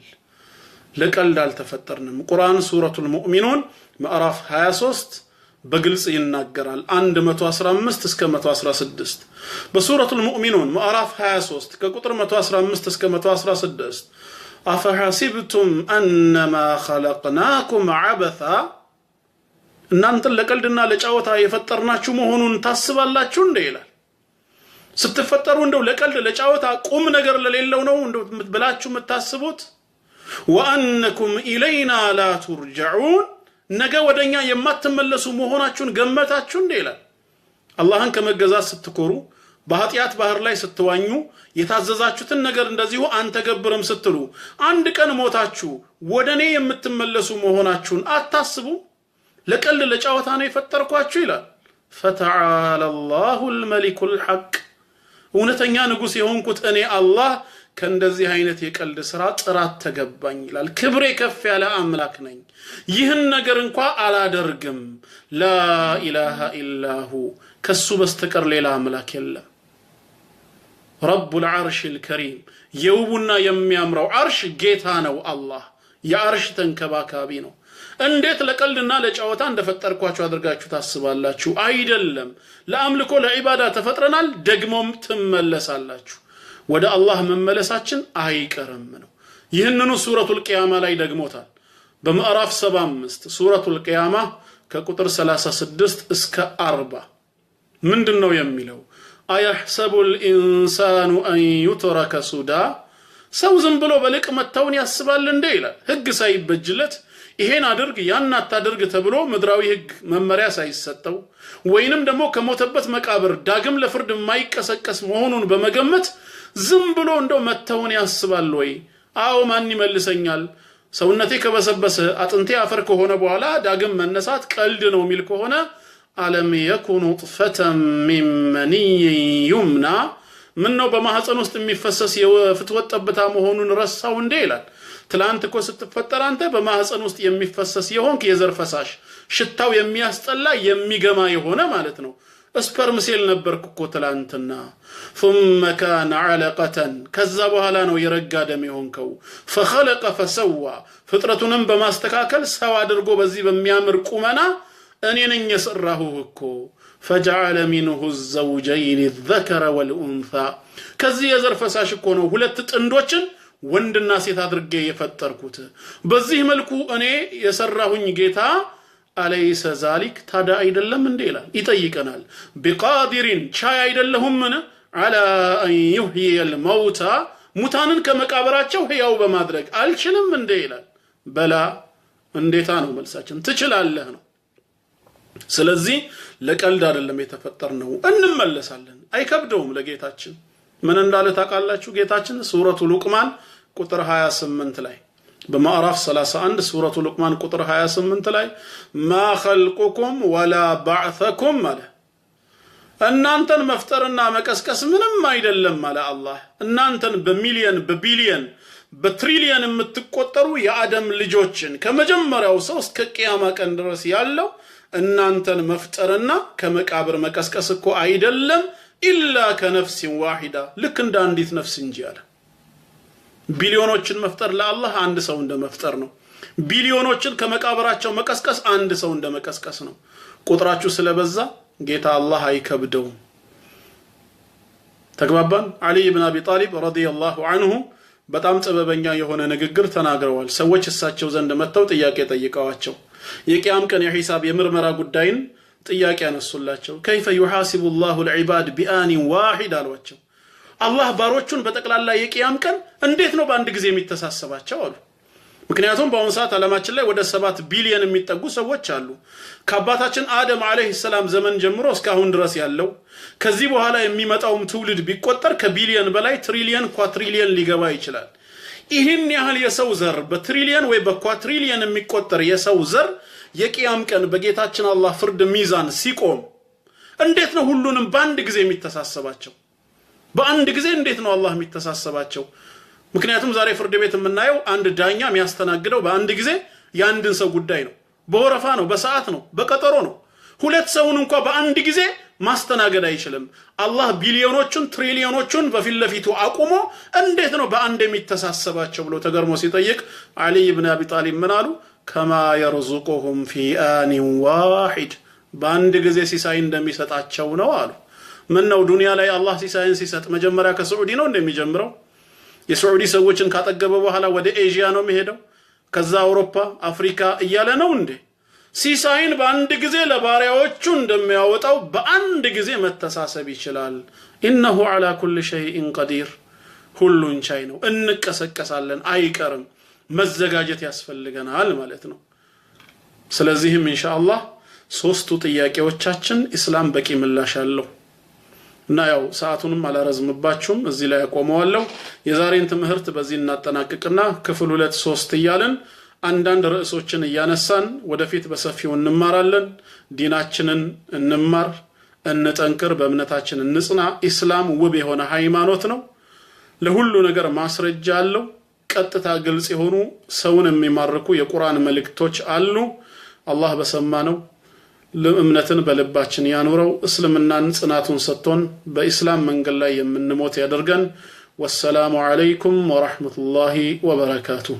ለቀልድ አልተፈጠርንም። ቁርአን ሱረቱል ሙእሚኑን ምዕራፍ 23 በግልጽ ይናገራል 115 እስከ 116 በሱረቱል ሙእሚኑን ምዕራፍ 23 ከቁጥር 115 እስከ 116 አፈሐሲብቱም አነማ ኸለቅናኩም ዐበሳ እናንተን ለቀልድና ለጫወታ የፈጠርናችሁ መሆኑን ታስባላችሁ እንዴ ይላል። ስትፈጠሩ እንደው ለቀልድ ለጫወታ ቁም ነገር ለሌለው ነው እንደው ብላችሁ የምታስቡት? ወአነኩም ኢለይና ላ ቱርጀዑን ነገ ወደኛ የማትመለሱ መሆናችሁን ገመታችሁ እንዴ ይላል። አላህን ከመገዛት ስትኮሩ በኃጢአት ባህር ላይ ስትዋኙ የታዘዛችሁትን ነገር እንደዚሁ አንተገብርም ስትሉ አንድ ቀን ሞታችሁ ወደኔ የምትመለሱ መሆናችሁን አታስቡ? ለቀልድ ለጫወታ ነው የፈጠርኳችሁ ይላል። ፈተዓላ አላሁል መሊኩል ሐቅ እውነተኛ ንጉስ የሆንኩት እኔ አላህ ከእንደዚህ አይነት የቀልድ ስራ ጥራት ተገባኝ ይላል። ክብሬ ከፍ ያለ አምላክ ነኝ። ይህን ነገር እንኳን አላደርግም። ላ ኢላሃ ኢላሁ ከሱ በስተቀር ሌላ አምላክ የለም። ረቡል ዐርሺል ከሪም የውቡና የሚያምረው አርሽ ጌታ ነው አላህ። የአርሽ ተንከባካቢ ነው። እንዴት ለቀልድና ለጫወታ እንደፈጠርኳችሁ አድርጋችሁ ታስባላችሁ? አይደለም። ለአምልኮ ለዒባዳ ተፈጥረናል። ደግሞም ትመለሳላችሁ። ወደ አላህ መመለሳችን አይቀርም ነው። ይህንኑ ሱረቱል ቂያማ ላይ ደግሞታል። በምዕራፍ 75 ሱረቱል ቂያማ ከቁጥር 36 እስከ 40 ምንድነው የሚለው? አየሕሰቡል ኢንሳኑ አን ዩትረከ ሱዳ ሰው ዝም ብሎ በልቅ መተውን ያስባል እንዴ ይላል። ህግ ሳይበጅለት ይሄን አድርግ ያን አታድርግ ተብሎ ምድራዊ ህግ መመሪያ ሳይሰጠው ወይንም ደግሞ ከሞተበት መቃብር ዳግም ለፍርድ የማይቀሰቀስ መሆኑን በመገመት ዝም ብሎ እንደው መተውን ያስባል ወይ? አዎ ማን ይመልሰኛል? ሰውነቴ ከበሰበሰ አጥንቴ አፈር ከሆነ በኋላ ዳግም መነሳት ቀልድ ነው የሚል ከሆነ አለም የኩኑ ጥፈተን ሚን መኒይ ዩምና ምን ነው በማህፀን ውስጥ የሚፈሰስ የፍትወት ጠብታ መሆኑን ረሳው እንዴ ይላል። ትላንት እኮ ስትፈጠር አንተ በማህፀን ውስጥ የሚፈሰስ የሆንክ የዘር ፈሳሽ ሽታው የሚያስጠላ የሚገማ የሆነ ማለት ነው። ስፐርም ሴል ነበርክ እኮ ትላንትና። ثم كان علقة ከዛ በኋላ ነው የረጋ ደም የሆንከው። فخلق فسوى ፍጥረቱንም በማስተካከል ሰው አድርጎ በዚህ በሚያምር ቁመና እኔ ነኝ የሰራሁህ እኮ። فجعل منه الزوجين الذكر والأنثى ከዚህ የዘር ፈሳሽ እኮ ነው ሁለት ጥንዶችን ወንድና ሴት አድርጌ የፈጠርኩት። በዚህ መልኩ እኔ የሰራሁኝ ጌታ አለይሰ ዛሊክ ታዲያ አይደለም እንዴ ይላል። ይጠይቀናል። ቢቃዲሪን ቻይ አይደለሁምን አላ አን ዩህይየል መውታ ሙታንን ከመቃብራቸው ሕያው በማድረግ አልችልም እንዴ ይላል። በላ እንዴታ ነው መልሳችን። ትችላለህ ነው። ስለዚህ ለቀልድ አይደለም የተፈጠርነው፣ እንመለሳለን። አይከብደውም ለጌታችን። ምን እንዳለ ታውቃላችሁ? ጌታችን ሱረቱ ሉቅማን ቁጥር 28 ላይ በማዕራፍ 31 ሱረቱ ሉቅማን ቁጥር 28 ላይ ማ ኸልቁኩም ወላ ባዕተኩም አለ። እናንተን መፍጠርና መቀስቀስ ምንም አይደለም አለ አላህ። እናንተን በሚሊየን በቢሊየን በትሪሊየን የምትቆጠሩ የአደም ልጆችን ከመጀመሪያው ሰው እስከ ቂያማ ቀን ድረስ ያለው እናንተን መፍጠርና ከመቃብር መቀስቀስ እኮ አይደለም ኢላ ከነፍሲን ዋሂዳ ልክ እንደ አንዲት ነፍስ እንጂ አለ። ቢሊዮኖችን መፍጠር ለአላህ አንድ ሰው እንደ መፍጠር ነው። ቢሊዮኖችን ከመቃብራቸው መቀስቀስ አንድ ሰው እንደ መቀስቀስ ነው። ቁጥራችሁ ስለበዛ ጌታ አላህ አይከብደውም። ተግባባን? አሊ ኢብኑ አቢ ጣሊብ ረዲየላሁ ዐንሁ በጣም ጥበበኛ የሆነ ንግግር ተናግረዋል። ሰዎች እሳቸው ዘንድ መጥተው ጥያቄ ጠይቀዋቸው የቂያም ቀን የሂሳብ የምርመራ ጉዳይን ጥያቄ ያነሱላቸው። ከይፈ ይሐሲቡ አላሁ العباد بآن واحد አሏቸው። አላህ ባሮቹን በጠቅላላ የቂያም ቀን እንዴት ነው በአንድ ጊዜ የሚተሳሰባቸው አሉ። ምክንያቱም በአሁኑ ሰዓት ዓለማችን ላይ ወደ 7 ቢሊዮን የሚጠጉ ሰዎች አሉ። ከአባታችን አደም አለይሂ ሰላም ዘመን ጀምሮ እስካሁን ድረስ ያለው ከዚህ በኋላ የሚመጣውም ትውልድ ቢቆጠር ከቢሊዮን በላይ ትሪሊየን ኳትሪሊየን ሊገባ ይችላል። ይህን ያህል የሰው ዘር በትሪሊየን ወይ በኳትሪሊየን የሚቆጠር የሰው ዘር የቂያም ቀን በጌታችን አላህ ፍርድ ሚዛን ሲቆም እንዴት ነው ሁሉንም በአንድ ጊዜ የሚተሳሰባቸው? በአንድ ጊዜ እንዴት ነው አላህ የሚተሳሰባቸው? ምክንያቱም ዛሬ ፍርድ ቤት የምናየው አንድ ዳኛ የሚያስተናግደው በአንድ ጊዜ የአንድን ሰው ጉዳይ ነው። በወረፋ ነው፣ በሰዓት ነው፣ በቀጠሮ ነው። ሁለት ሰውን እንኳን በአንድ ጊዜ ማስተናገድ አይችልም። አላህ ቢሊዮኖቹን ትሪሊዮኖቹን በፊት ለፊቱ አቁሞ እንዴት ነው በአንድ የሚተሳሰባቸው ብሎ ተገርሞ ሲጠይቅ አሊ ኢብኑ አቢ ጣሊብ ምን አሉ? ከማ የርዙቁሁም ፊ አን ዋሂድ በአንድ ጊዜ ሲሳይ እንደሚሰጣቸው ነው አሉ። ምን ነው ዱንያ ላይ አላህ ሲሳይን ሲሰጥ መጀመሪያ ከሳዑዲ ነው እንደሚጀምረው? የሳዑዲ ሰዎችን ካጠገበ በኋላ ወደ ኤዥያ ነው የሚሄደው? ከዛ አውሮፓ አፍሪካ እያለ ነው እንዴ? ሲሳይን በአንድ ጊዜ ለባሪያዎቹ እንደሚያወጣው በአንድ ጊዜ መተሳሰብ ይችላል። ኢነሁ ዐላ ኩሊ ሸይኢን ቀዲር ሁሉን ቻይ ነው። እንቀሰቀሳለን፣ አይቀርም፣ መዘጋጀት ያስፈልገናል ማለት ነው። ስለዚህም ኢንሻአላህ ሶስቱ ጥያቄዎቻችን ኢስላም በቂ ምላሽ አለው እና ያው ሰዓቱንም አላረዝምባችሁም እዚህ ላይ አቆመዋለሁ። የዛሬን ትምህርት በዚህ እናጠናቅቅና ክፍል 2 3 እያለን አንዳንድ ርዕሶችን እያነሳን ወደፊት በሰፊው እንማራለን። ዲናችንን እንማር፣ እንጠንክር፣ በእምነታችን እንጽና። ኢስላም ውብ የሆነ ሃይማኖት ነው። ለሁሉ ነገር ማስረጃ አለው። ቀጥታ ግልጽ የሆኑ ሰውን የሚማርኩ የቁርአን መልእክቶች አሉ። አላህ በሰማነው እምነትን በልባችን ያኑረው። እስልምናን ጽናቱን ሰጥቶን በኢስላም መንገድ ላይ የምንሞት ያደርገን። ወሰላሙ ዐለይኩም ወራህመቱላሂ ወበረካቱሁ።